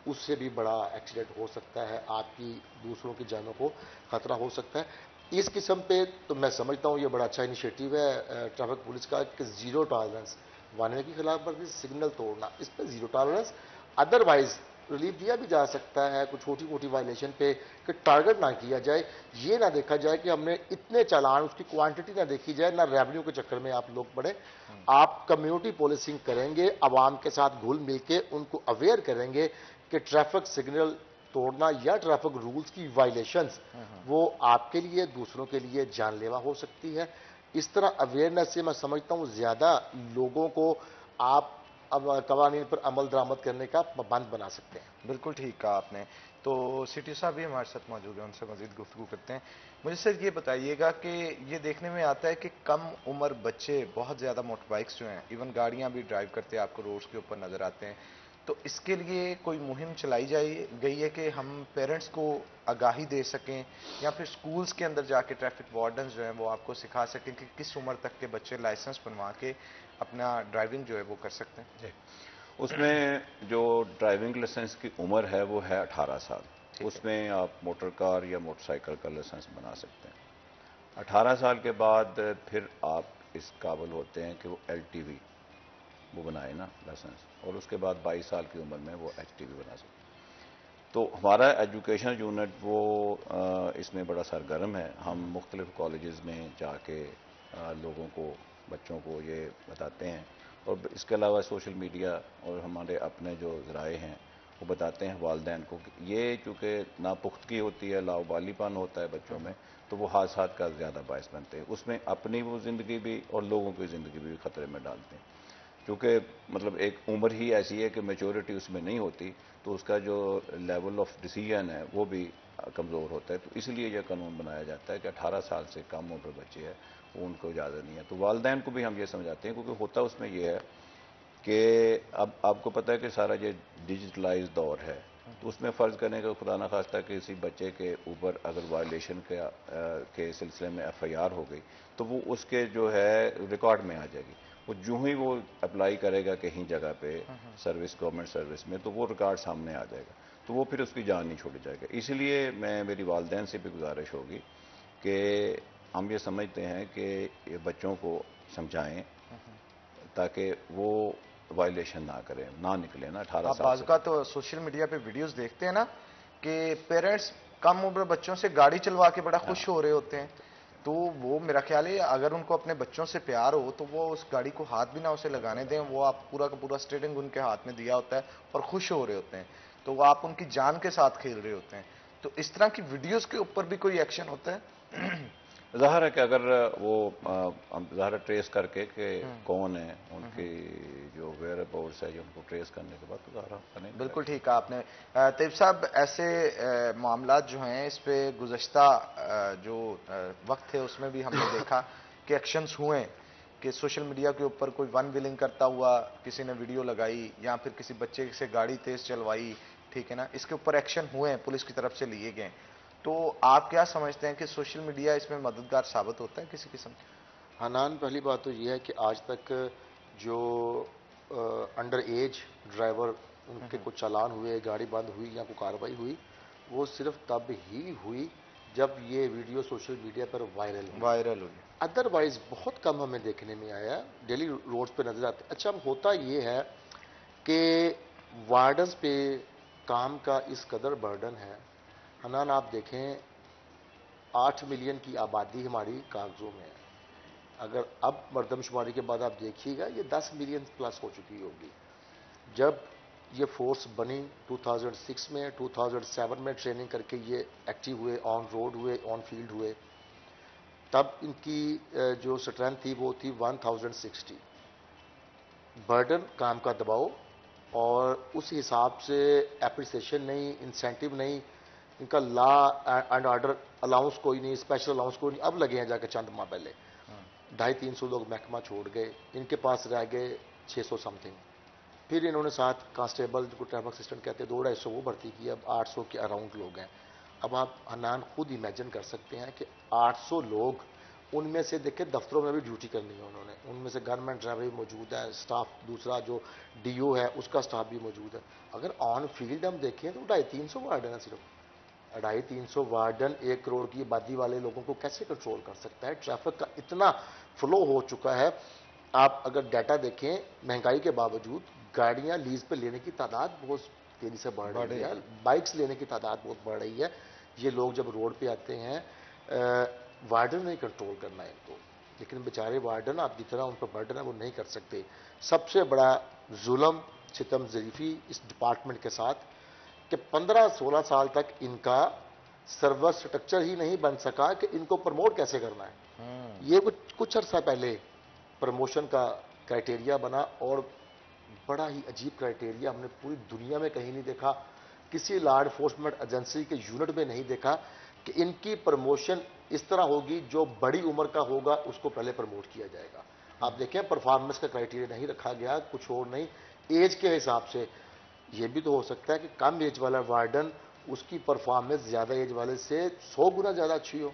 Speaker 6: उससे भी बड़ा एक्सीडेंट हो सकता है, आपकी दूसरों की जानों को खतरा हो सकता है। इस किस्म पे तो मैं समझता हूँ ये बड़ा अच्छा इनिशिएटिव है ट्रैफिक पुलिस का कि जीरो टॉलरेंस, वन वे की खिलाफ वर्जी, सिग्नल तोड़ना, इस पर जीरो टॉलरेंस। अदरवाइज रिलीफ दिया भी जा सकता है कुछ छोटी मोटी वायलेशन पे कि टारगेट ना किया जाए, ये ना देखा जाए कि हमने इतने चालान, उसकी क्वांटिटी ना देखी जाए, ना रेवेन्यू के चक्कर में आप लोग पड़े। आप कम्युनिटी पोलिसिंग करेंगे, आवाम के साथ घुल मिल के उनको अवेयर करेंगे कि ट्रैफिक सिग्नल तोड़ना या ट्रैफिक रूल्स की वायलेशंस वो आपके लिए दूसरों के लिए जानलेवा हो सकती है। इस तरह अवेयरनेस से मैं समझता हूँ ज्यादा लोगों को आप अब कवानीन पर अमल दरामद करने का पाबंद बना सकते हैं।
Speaker 1: बिल्कुल ठीक कहा आपने। तो सिटी साहब भी हमारे साथ मौजूद हैं, उनसे मजीद गुफ्तगू करते हैं। मुझे सिर्फ ये बताइएगा कि ये देखने में आता है कि कम उम्र बच्चे बहुत ज़्यादा मोटर बाइक्स जो हैं, इवन गाड़ियां भी ड्राइव करते हैं, आपको रोड्स के ऊपर नज़र आते हैं। तो इसके लिए कोई मुहिम चलाई गई है कि हम पेरेंट्स को आगाही दे सकें, या फिर स्कूल्स के अंदर जाके ट्रैफिक वार्डन्स जो हैं वो आपको सिखा सकें कि किस उम्र तक के बच्चे लाइसेंस बनवा के अपना ड्राइविंग जो है वो कर सकते हैं?
Speaker 5: जी, उसमें जो ड्राइविंग लाइसेंस की उम्र है वो है 18 साल। उसमें आप मोटर कार या मोटरसाइकिल का लाइसेंस बना सकते हैं। 18 साल के बाद फिर आप इस काबिल होते हैं कि वो एलटीवी वो बनाए ना लाइसेंस, और उसके बाद 22 साल की उम्र में वो एचटीवी बना सकते हैं। तो हमारा एजुकेशन यूनिट वो इसमें बड़ा सरगर्म है। हम मुख्तलिफ कॉलेजेस में जाके लोगों को, बच्चों को ये बताते हैं, और इसके अलावा सोशल मीडिया और हमारे अपने जो ज़राए हैं वो बताते हैं वालिदैन को कि ये चूँकि नापुख्तगी होती है, लावालिपन होता है बच्चों में, तो वो हादसा का ज़्यादा बायस बनते हैं। उसमें अपनी वो ज़िंदगी भी और लोगों की ज़िंदगी भी खतरे में डालते हैं, क्योंकि मतलब एक उम्र ही ऐसी है कि मेच्योरिटी उसमें नहीं होती, तो उसका जो लेवल ऑफ डिसीजन है वो भी कमज़ोर होता है। तो इसलिए यह कानून बनाया जाता है कि 18 साल से कम उम्र बच्चे हैं वो उनको इजाज़त नहीं है। तो वालिदैन को भी हम ये समझाते हैं, क्योंकि होता उसमें यह है कि अब आपको पता है कि सारा ये डिजिटलाइज दौर है, तो उसमें फ़र्ज़ करें कि खुदा न खास्ता किसी बच्चे के ऊपर अगर वायलेशन के सिलसिले में एफआईआर हो गई, तो वो उसके जो है रिकॉर्ड में आ जाएगी। वो जो ही वो अप्लाई करेगा कहीं जगह पे सर्विस, गवर्नमेंट सर्विस में, तो वो रिकॉर्ड सामने आ जाएगा, तो वो फिर उसकी जान नहीं छोड़ी जाएगा। इसलिए मैं, मेरी वालिदैन से भी गुजारिश होगी कि हम ये समझते हैं कि ये बच्चों को समझाएं ताकि वो वायलेशन ना करें, ना निकले ना 18
Speaker 1: आप
Speaker 5: साल
Speaker 1: बाज़
Speaker 5: से।
Speaker 1: का तो सोशल मीडिया पे वीडियोस देखते हैं ना कि पेरेंट्स कम उम्र बच्चों से गाड़ी चलवा के बड़ा खुश हो रहे होते हैं। तो वो मेरा ख्याल है अगर उनको अपने बच्चों से प्यार हो तो वो उस गाड़ी को हाथ भी ना उसे लगाने दें, वो आप पूरा का पूरा स्टीयरिंग उनके हाथ में दिया होता है और खुश हो रहे होते हैं, तो वो आप उनकी जान के साथ खेल रहे होते हैं। तो इस तरह की वीडियोस के ऊपर भी कोई एक्शन होता है?
Speaker 5: ज़ाहिर है कि अगर वो हम ज़ाहिर ट्रेस करके कि कौन है उनकी जो वेयर अबाउट्स है, जो उनको ट्रेस करने के बाद तो ज़ाहिर करेंगे।
Speaker 1: बिल्कुल ठीक कहा आपने। तैयब साहब, ऐसे मामलात जो हैं इस पे गुज़श्ता जो वक्त है उसमें भी हमने देखा कि एक्शंस हुए कि सोशल मीडिया के ऊपर कोई वन व्हीलिंग करता हुआ किसी ने वीडियो लगाई, या फिर किसी बच्चे से गाड़ी तेज चलवाई, ठीक है ना, इसके ऊपर एक्शन हुए हैं, पुलिस की तरफ से लिए गए। तो आप क्या समझते हैं कि सोशल मीडिया इसमें मददगार साबित होता है किसी किस्म?
Speaker 6: हनान, पहली बात तो यह है कि आज तक जो अंडर एज ड्राइवर उनके कुछ चालान हुए, गाड़ी बंद हुई या कोई कार्रवाई हुई, वो सिर्फ तब ही हुई जब ये वीडियो सोशल मीडिया पर वायरल हुई। अदरवाइज बहुत कम हमें देखने में आया, डेली रोड्स पे नजर आते। अच्छा, अब होता ये है कि वार्डन्स पे काम का इस कदर बर्डन है। हनान, आप देखें 8 मिलियन की आबादी हमारी कागजों में है, अगर अब मरदमशुमारी के बाद आप देखिएगा ये 10 मिलियन प्लस हो चुकी होगी। जब ये फोर्स बनी 2006 में, 2007 में ट्रेनिंग करके ये एक्टिव हुए, ऑन रोड हुए, ऑन फील्ड हुए, तब इनकी जो स्ट्रेंथ थी वो थी 1060। बर्डन, काम का दबाव, और उस हिसाब से एप्रिसिएशन नहीं, इंसेंटिव नहीं, इनका लॉ एंड ऑर्डर अलाउंस कोई नहीं, स्पेशल अलाउंस कोई नहीं, अब लगे हैं जाकर चंद माह पहले। 250-300 लोग महकमा छोड़ गए, इनके पास रह गए 600 समथिंग। फिर इन्होंने 7 कांस्टेबल को ट्रैफिक असिस्टेंट कहते हैं 200-250 वो भर्ती की, अब 800 के अराउंड लोग हैं। अब आप हनान खुद इमेजिन कर सकते हैं कि 800 लोग, उनमें से देखिए दफ्तरों में भी ड्यूटी करनी है उन्होंने, उनमें से गवर्नमेंट ड्राइवर भी मौजूद है, स्टाफ दूसरा जो डीओ है उसका स्टाफ भी मौजूद है। अगर ऑन फील्ड हम देखें तो 250-300 वार्डन है सिर्फ। 250-300 वार्डन 1 करोड़ की आबादी वाले लोगों को कैसे कंट्रोल कर सकता है? ट्रैफिक का इतना फ्लो हो चुका है। आप अगर डाटा देखें, महंगाई के बावजूद गाड़ियां लीज पे लेने की तादाद बहुत तेजी से बढ़ रही है, बाइक्स लेने की तादाद बहुत बढ़ रही है। ये लोग जब रोड पे आते हैं, वार्डन नहीं कंट्रोल करना है इनको, लेकिन बेचारे वार्डन आप जितना उन पर बर्डन है वो नहीं कर सकते। सबसे बड़ा जुल्म सितम ज़रीफ़ी इस डिपार्टमेंट के साथ कि 15-16 साल तक इनका सर्वर स्ट्रक्चर ही नहीं बन सका कि इनको प्रमोट कैसे करना है। ये कुछ अर्सा पहले प्रमोशन का क्राइटेरिया बना, और बड़ा ही अजीब क्राइटेरिया, हमने पूरी दुनिया में कहीं नहीं देखा, किसी लॉ एनफोर्समेंट एजेंसी के यूनिट में नहीं देखा कि इनकी प्रमोशन इस तरह होगी, जो बड़ी उम्र का होगा उसको पहले प्रमोट किया जाएगा। आप देखें परफॉर्मेंस का क्राइटेरिया नहीं रखा गया, कुछ और नहीं, एज के हिसाब से। ये भी तो हो सकता है कि कम एज वाला वार्डन, उसकी परफॉर्मेंस ज़्यादा एज वाले से 100 गुना ज़्यादा अच्छी हो,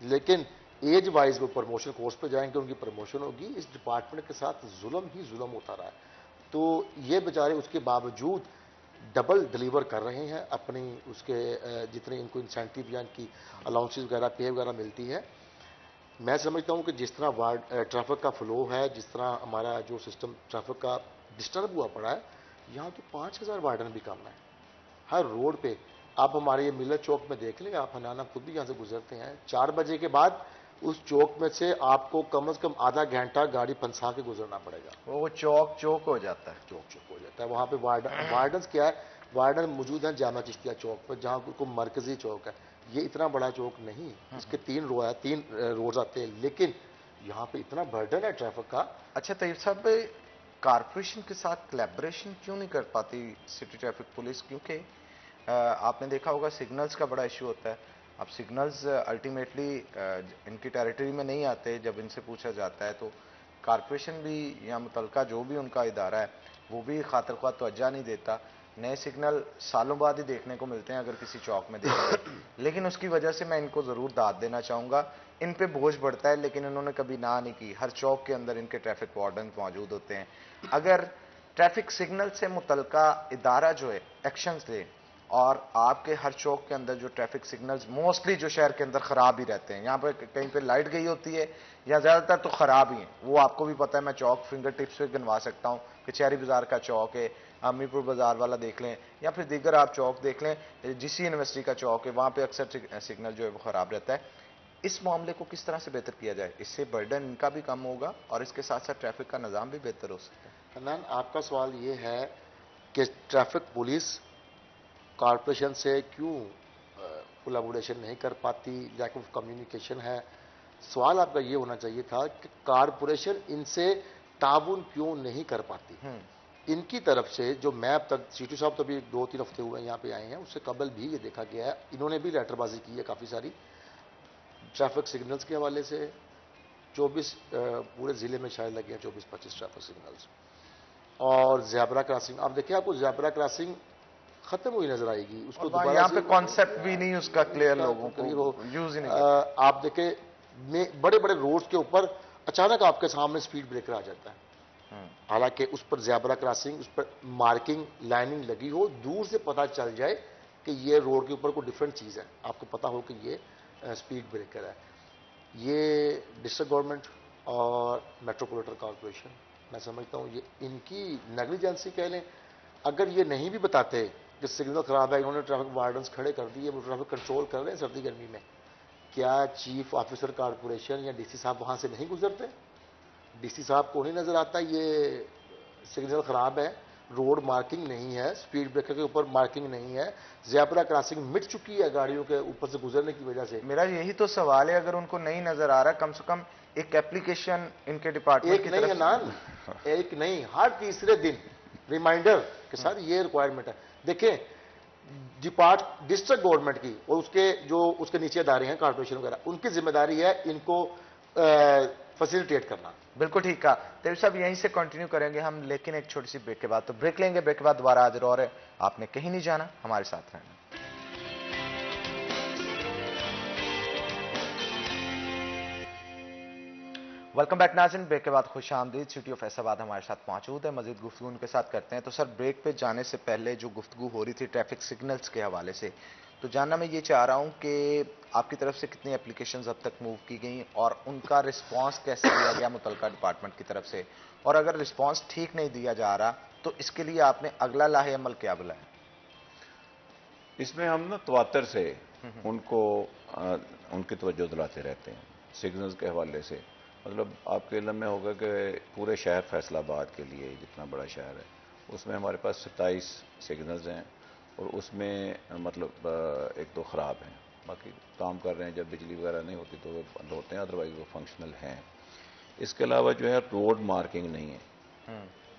Speaker 6: लेकिन एज वाइज वो प्रमोशन कोर्स पे जाएंगे, उनकी प्रमोशन होगी। इस डिपार्टमेंट के साथ जुल्म ही जुल्म होता रहा है। तो ये बेचारे उसके बावजूद डबल डिलीवर कर रहे हैं अपनी उसके जितने इनको इंसेंटिव या इनकी अलाउंसेस वगैरह पे वगैरह मिलती है। मैं समझता हूँ कि जिस तरह ट्रैफिक का फ्लो है, जिस तरह हमारा जो सिस्टम ट्रैफिक का डिस्टर्ब हुआ पड़ा है, यहाँ तो 5000 वार्डन भी कम है हर रोड पे। आप हमारे ये मिलर चौक में देख लें, आप हनाना खुद भी यहाँ से गुजरते हैं, 4 बजे के बाद उस चौक में से आपको कम से कम आधा घंटा गाड़ी फंसा के गुजरना पड़ेगा।
Speaker 1: वो चौक हो जाता है,
Speaker 6: चौक हो जाता है। वहाँ पे वार्डन क्या है, वार्डन मौजूद हैं जामा चिश्तिया चौक पर, जहाँ को मरकजी चौक है। ये इतना बड़ा चौक नहीं, इसके 3 रोड आते हैं, लेकिन यहाँ पे इतना बर्डन है ट्रैफिक का।
Speaker 1: अच्छा तैयब साहब, कारपोरेशन के साथ कोलैबोरेशन क्यों नहीं कर पाती सिटी ट्रैफिक पुलिस? क्योंकि आपने देखा होगा सिग्नल्स का बड़ा इशू होता है। अब सिग्नल्स अल्टीमेटली इनकी टेरिटरी में नहीं आते, जब इनसे पूछा जाता है तो कारपोरेशन भी या मुतलका जो भी उनका इदारा है वो भी खातिर ख्वाह तवज्जो नहीं देता। नए सिग्नल सालों बाद ही देखने को मिलते हैं अगर किसी चौक में देखते लेकिन उसकी वजह से मैं इनको ज़रूर दाद देना चाहूँगा। इन पे बोझ बढ़ता है, लेकिन इन्होंने कभी ना नहीं की। हर चौक के अंदर इनके ट्रैफिक वार्डन मौजूद होते हैं। अगर ट्रैफिक सिग्नल से मुतलका इदारा जो है एक्शंस ले, और आपके हर चौक के अंदर जो ट्रैफिक सिग्नल्स मोस्टली जो शहर के अंदर ख़राब ही रहते हैं, यहाँ पर कहीं पे लाइट गई होती है या ज़्यादातर तो ख़राब ही है, वो आपको भी पता है। मैं चौक फिंगर टिप्स पे गिनवा सकता हूँ कि चेरी बाज़ार का चौक है, अमीरपुर बाज़ार वाला देख लें, या फिर दीगर आप चौक देख लें, जीसी यूनिवर्सिटी का चौक है, वहाँ पर अक्सर सिग्नल जो है वो ख़राब रहता है। इस मामले को किस तरह से बेहतर किया जाए? इससे बर्डन इनका भी कम होगा और इसके साथ साथ ट्रैफिक का निज़ाम भी बेहतर हो सकता है।
Speaker 6: हन्नान, आपका सवाल ये है कि ट्रैफिक पुलिस कॉरपोरेशन से क्यों कोलैबोरेशन नहीं कर पाती, लैक ऑफ कम्युनिकेशन है। सवाल आपका ये होना चाहिए था कि कॉरपोरेशन इनसे ताउन क्यों नहीं कर पाती। इनकी तरफ से जो मैप तक सीटी साहब तो भी 2-3 हफ्ते हुए यहाँ पे आए हैं, उससे कबल भी ये देखा गया है, इन्होंने भी लेटरबाजी की है काफ़ी सारी ट्रैफिक सिग्नल्स के हवाले से। 24 पूरे ज़िले में शायद लगे हैं 24-25 ट्रैफिक सिग्नल्स। और ज़ेब्रा क्रॉसिंग आप देखिए, आपको ज़ेब्रा क्रॉसिंग खत्म हुई नजर आएगी, उसको दोबारा
Speaker 1: यहाँ पे कॉन्सेप्ट भी नहीं उसका क्लियर, लोगों को यूज ही नहीं।
Speaker 6: आप देखें बड़े बड़े रोड्स के ऊपर अचानक आपके सामने स्पीड ब्रेकर आ जाता है, हालांकि उस पर ज़ेब्रा क्रॉसिंग, उस पर मार्किंग लाइनिंग लगी हो, दूर से पता चल जाए कि ये रोड के ऊपर कोई डिफरेंट चीज़ है, आपको पता हो कि ये स्पीड ब्रेकर है। ये डिस्ट्रिक्ट गवर्नमेंट और मेट्रोपॉलिटन कॉरपोरेशन, मैं समझता हूँ ये इनकी नेग्लिजेंसी कह लें। अगर ये नहीं भी बताते कि सिग्नल खराब है, इन्होंने ट्रैफिक वार्डन्स खड़े कर दिए, वो ट्रैफिक कंट्रोल कर रहे हैं सर्दी गर्मी में, क्या चीफ ऑफिसर कॉरपोरेशन या डीसी साहब वहाँ से नहीं गुजरते? डीसी साहब को नहीं नज़र आता ये सिग्नल खराब है, रोड मार्किंग नहीं है, स्पीड ब्रेकर के ऊपर मार्किंग नहीं है, ज़ेब्रा क्रॉसिंग मिट चुकी है गाड़ियों के ऊपर से गुजरने की वजह से।
Speaker 1: मेरा यही तो सवाल है, अगर उनको नहीं नजर आ रहा, कम से कम एक एप्लीकेशन इनके डिपार्टमेंट की तरफ
Speaker 6: से, एक नहीं, हर तीसरे दिन रिमाइंडर के साथ ये रिक्वायरमेंट है। देखें डिस्ट्रिक्ट गवर्नमेंट की और उसके जो उसके नीचे इदारे हैं कॉर्पोरेशन वगैरह, उनकी जिम्मेदारी है इनको फैसिलिटेट करना।
Speaker 1: बिल्कुल ठीक कहा। तेल साहब यहीं से कंटिन्यू करेंगे हम, लेकिन एक छोटी सी ब्रेक के बाद। तो ब्रेक लेंगे, ब्रेक के बाद दोबारा हाजिर हो रहे हैं। आपने कहीं नहीं जाना, हमारे साथ रहना। वेलकम बैक नाज़रीन, ब्रेक के बाद खुश आमदीद। सिटी ऑफ फैसलाबाद हमारे साथ मौजूद है, मजीद गुफ्तगू उनके साथ करते हैं। तो सर, ब्रेक पे जाने से पहले जो गुफ्तगू हो रही थी ट्रैफिक सिग्नल्स के हवाले से, तो जानना मैं ये चाह रहा हूँ कि आपकी तरफ से कितनी एप्लीकेशंस अब तक मूव की गई और उनका रिस्पांस कैसे दिया गया मुतलका डिपार्टमेंट की तरफ से, और अगर रिस्पांस ठीक नहीं दिया जा रहा तो इसके लिए आपने अगला लाहे अमल क्या बुलाया?
Speaker 5: इसमें हम ना तवातर से उनको उनकी तवज्जो दिलाते रहते हैं सिग्नल्स के हवाले से। मतलब आपके इल्म में होगा कि पूरे शहर फैसलाबाद के लिए, जितना बड़ा शहर है, उसमें हमारे पास 27 सिग्नल्स हैं और उसमें मतलब एक दो ख़राब हैं, बाकी काम कर रहे हैं। जब बिजली वगैरह नहीं होती तो वो बंद होते हैं, अदरवाइज वो फंक्शनल हैं। इसके अलावा जो है रोड मार्किंग नहीं है,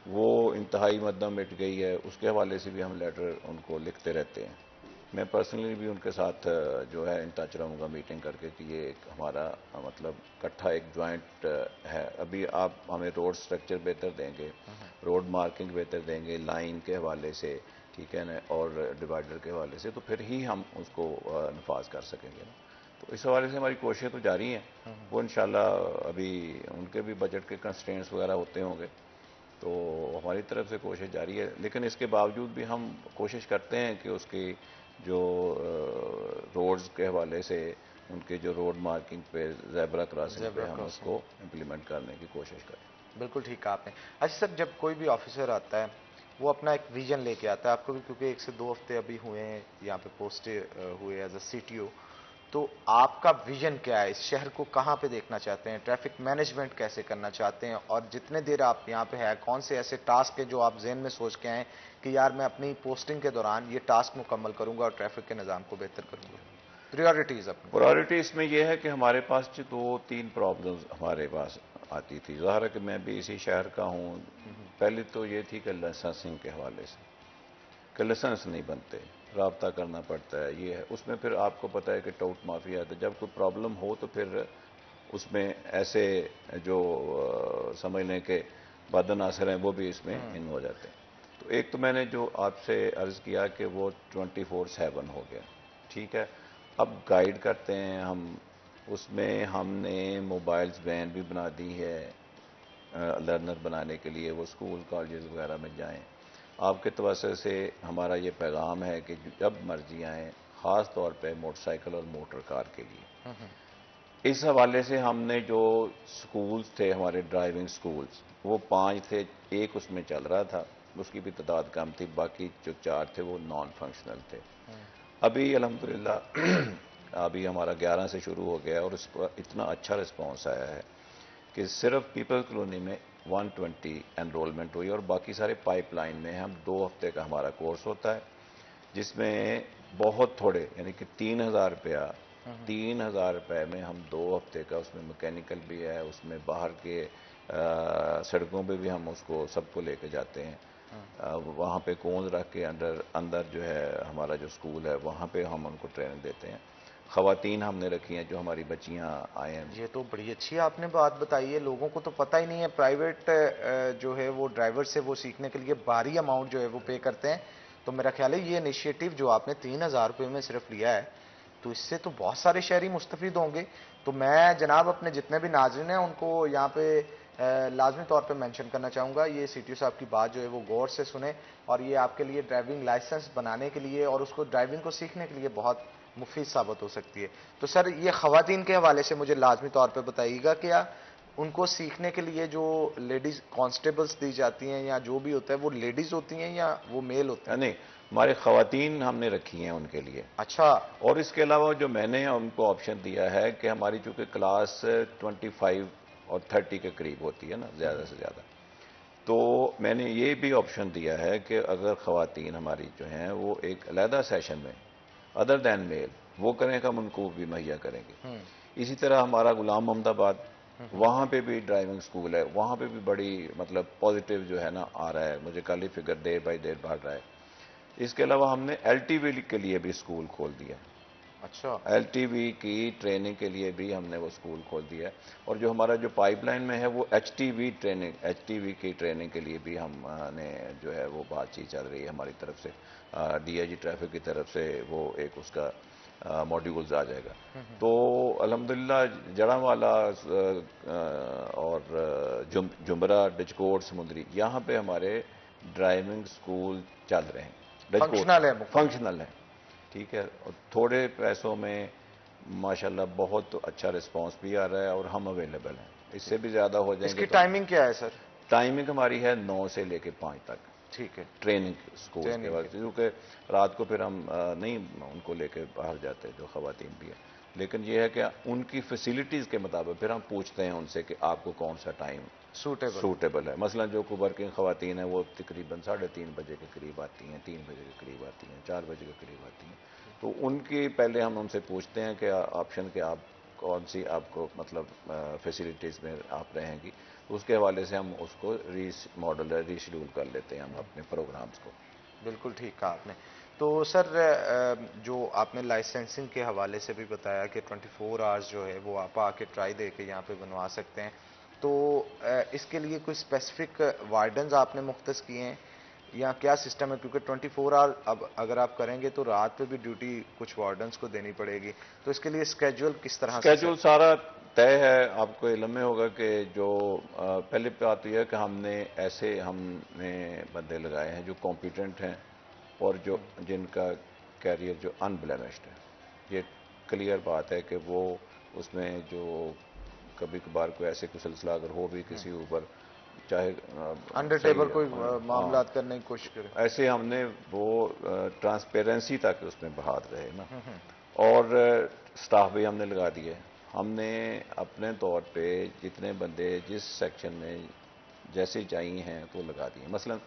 Speaker 5: वो इंतहाई मद्दम मिट गई है। उसके हवाले से भी हम लेटर उनको लिखते रहते हैं। मैं पर्सनली भी उनके साथ जो है इन टच रहूँगा मीटिंग करके कि ये एक हमारा मतलब इकट्ठा एक जॉइंट है। अभी आप हमें रोड स्ट्रक्चर बेहतर देंगे, रोड मार्किंग बेहतर देंगे लाइन के हवाले से, ठीक है ना, और डिवाइडर के हवाले से, तो फिर ही हम उसको नफाज कर सकेंगे ना। तो इस हवाले से हमारी कोशिशें तो जारी हैं। वो इंशाल्लाह अभी उनके भी बजट के कंस्ट्रेंट्स वगैरह होते होंगे, तो हमारी तरफ से कोशिश जारी है। लेकिन इसके बावजूद भी हम कोशिश करते हैं कि उसकी जो रोड्स के हवाले से उनके जो रोड मार्किंग पे, ज़ेब्रा क्रॉसिंग पे हम उसको इम्प्लीमेंट करने की कोशिश करें।
Speaker 1: बिल्कुल ठीक कहा आपने। अच्छा सर, जब कोई भी ऑफिसर आता है वो अपना एक विजन लेके आता है, आपको भी क्योंकि 1 से 2 हफ्ते अभी हुए हैं यहाँ पे पोस्ट हुए एज अ CTO, तो आपका विजन क्या है? इस शहर को कहाँ पे देखना चाहते हैं? ट्रैफिक मैनेजमेंट कैसे करना चाहते हैं? और जितने देर आप यहाँ पे हैं, कौन से ऐसे टास्क हैं जो आप जहन में सोच के आए कि यार मैं अपनी पोस्टिंग के दौरान ये टास्क मुकम्मल करूंगा और ट्रैफिक के निज़ाम को बेहतर करूंगा? प्रायोरिटीज अपनी।
Speaker 5: प्रायोरिटी इसमें यह है कि हमारे पास जो 2-3 प्रॉब्लम्स हमारे पास आती थी। ज़ाहिर है कि मैं भी इसी शहर का हूँ। पहले तो ये थी कि लाइसेंसिंग के हवाले से कि लाइसेंस नहीं बनते, रब्ता करना पड़ता है, ये है। उसमें फिर आपको पता है कि टाउट माफिया है, तो जब कोई प्रॉब्लम हो तो फिर उसमें ऐसे जो समझ लें कि बदनासर हैं वो भी इसमें इन हो जाते हैं। तो एक तो मैंने जो आपसे अर्ज़ किया कि वो 24/7 हो गया, ठीक है। अब गाइड करते हैं हम, उसमें हमने मोबाइल्स वैन भी बना दी है लर्नर बनाने के लिए, वो स्कूल कॉलेजेस वगैरह में जाएं। आपके तवज्जो से हमारा ये पैगाम है कि जब मर्जी आएँ, ख़ास तौर पे मोटरसाइकिल और मोटर कार के लिए। इस हवाले से हमने जो स्कूल्स थे हमारे ड्राइविंग स्कूल्स, वो 5 थे, एक उसमें चल रहा था, उसकी भी तादाद कम थी, बाकी जो 4 थे वो नॉन फंक्शनल थे। अभी अल्हम्दुलिल्लाह अभी हमारा 11 से शुरू हो गया और उस पर इतना अच्छा रिस्पॉन्स आया है कि सिर्फ पीपल कॉलोनी में 120 एनरोलमेंट हुई और बाकी सारे पाइपलाइन में। हम 2 हफ्ते का हमारा कोर्स होता है जिसमें बहुत थोड़े यानी कि 3,000 रुपया, 3,000 रुपये में हम 2 हफ्ते का, उसमें मैकेनिकल भी है, उसमें बाहर के सड़कों पे भी हम उसको सबको लेके जाते हैं। वहाँ पे कोन रख के अंदर जो है हमारा जो स्कूल है वहाँ पे हम उनको ट्रेनिंग देते हैं। ख़वातीन हमने रखी हैं जो हमारी बच्चियाँ आए हैं।
Speaker 1: ये तो बड़ी अच्छी आपने बात बताई है, लोगों को तो पता ही नहीं है। प्राइवेट जो है वो ड्राइवर से वो सीखने के लिए भारी अमाउंट जो है वो पे करते हैं। तो मेरा ख्याल है ये इनिशिएटिव जो आपने 3,000 रुपये में सिर्फ लिया है, तो इससे तो बहुत सारे शहरी मुस्तफिद होंगे। तो मैं जनाब अपने जितने भी नाज़रीन हैं उनको यहाँ पे लाजमी तौर पे मेंशन करना चाहूँगा, ये CTO साहब की बात जो है वो गौर से सुने, और ये आपके लिए ड्राइविंग लाइसेंस बनाने के लिए और उसको ड्राइविंग को सीखने के लिए बहुत मुफीद साबित हो सकती है। तो सर, ये ख़वातीन के हवाले से मुझे लाजमी तौर पे बताइएगा, क्या उनको सीखने के लिए जो लेडीज़ कांस्टेबल्स दी जाती हैं या जो भी होता है वो लेडीज़ होती हैं या वो मेल होते हैं?
Speaker 5: नहीं, हमारे ख़वातीन हमने रखी हैं उनके लिए।
Speaker 1: अच्छा।
Speaker 5: और इसके अलावा जो मैंने उनको ऑप्शन दिया है कि हमारी चूँकि क्लास 25 और 30 के करीब होती है ना, ज़्यादा से ज़्यादा, तो मैंने ये भी ऑप्शन दिया है कि अगर ख़वातीन हमारी जो हैं वो एक अलहदा सेशन में अदर दैन मेल वो करें, हम उनको भी मुहैया करेंगे। इसी तरह हमारा गुलाम मोहम्मदाबाद, वहाँ पे भी ड्राइविंग स्कूल है, वहाँ पे भी बड़ी मतलब पॉजिटिव जो है ना आ रहा है। मुझे कल ही फिगर देर बाई देर बढ़ रहा है। इसके अलावा हमने एलटीवी के लिए भी स्कूल खोल दिया।
Speaker 1: अच्छा,
Speaker 5: एलटीवी की ट्रेनिंग के लिए भी हमने वो स्कूल खोल दिया है। और जो हमारा जो पाइपलाइन में है वो एचटीवी की ट्रेनिंग के लिए भी हमने जो है वो बातचीत चल रही है हमारी तरफ से, डीआईजी ट्रैफिक की तरफ से वो एक उसका मॉड्यूल्स आ जाएगा। तो अल्हम्दुलिल्लाह जड़ांवाला और जुमरा, डिचकोट, समुंदरी, यहाँ पे हमारे ड्राइविंग स्कूल चल रहे हैं। फंक्शनल है, ठीक है। और थोड़े पैसों में माशाल्लाह बहुत अच्छा रिस्पांस भी आ रहा है और हम अवेलेबल हैं। इससे भी ज़्यादा हो जाएंगे।
Speaker 1: इसकी टाइमिंग क्या है सर?
Speaker 5: टाइमिंग हमारी है 9 से लेके 5 तक।
Speaker 1: ठीक है,
Speaker 5: ट्रेनिंग स्कूल के बाद, क्योंकि रात को फिर हम नहीं उनको लेके बाहर जाते जो खवातीन भी है। लेकिन ये है कि उनकी फैसिलिटीज़ के मुताबिक फिर हम पूछते हैं उनसे कि आपको कौन सा टाइम सूटेबल है। मसलन जो वर्किंग खवातीन है वो तकरीबन 3:30 बजे के करीब आती हैं, 3 बजे के करीब आती हैं, 4 बजे के करीब आती हैं। तो उनकी पहले हम उनसे पूछते हैं कि ऑप्शन के आप कौन सी आपको मतलब फैसिलिटीज़ में आप रहेंगी। तो उसके हवाले से हम उसको रीशेड्यूल कर लेते हैं हम अपने प्रोग्राम्स को।
Speaker 1: बिल्कुल ठीक कहा आपने। तो सर जो आपने लाइसेंसिंग के हवाले से भी बताया कि 24 आवर्स जो है वो आप आके ट्राई दे के यहाँ पे बनवा सकते हैं, तो इसके लिए कोई स्पेसिफिक वार्डन्स आपने मुख्तस किए हैं या क्या सिस्टम है? क्योंकि 24 आवर अब अगर आप करेंगे तो रात पे भी ड्यूटी कुछ वार्डन्स को देनी पड़ेगी, तो इसके लिए स्केड्यूल किस तरह से?
Speaker 5: स्केड्यूल सारा तय है। आपको इल्म में होगा कि जो पहले बात यह है कि हमने बंदे लगाए हैं जो कॉम्पिटेंट हैं और जो जिनका कैरियर जो अनब्लेमिश्ड है। ये क्लियर बात है कि वो उसमें जो कभी कभार कोई ऐसे कोई सिलसिला अगर हो भी किसी ऊपर, चाहे
Speaker 1: अंडर टेबल कोई मामला करने की कोशिश करे,
Speaker 5: ऐसे हमने वो ट्रांसपेरेंसी तक उसमें बहाल रहे ना। और स्टाफ भी हमने लगा दिए। हमने अपने तौर पे जितने बंदे जिस सेक्शन में जैसे चाहिए हैं तो लगा दिए। मसलन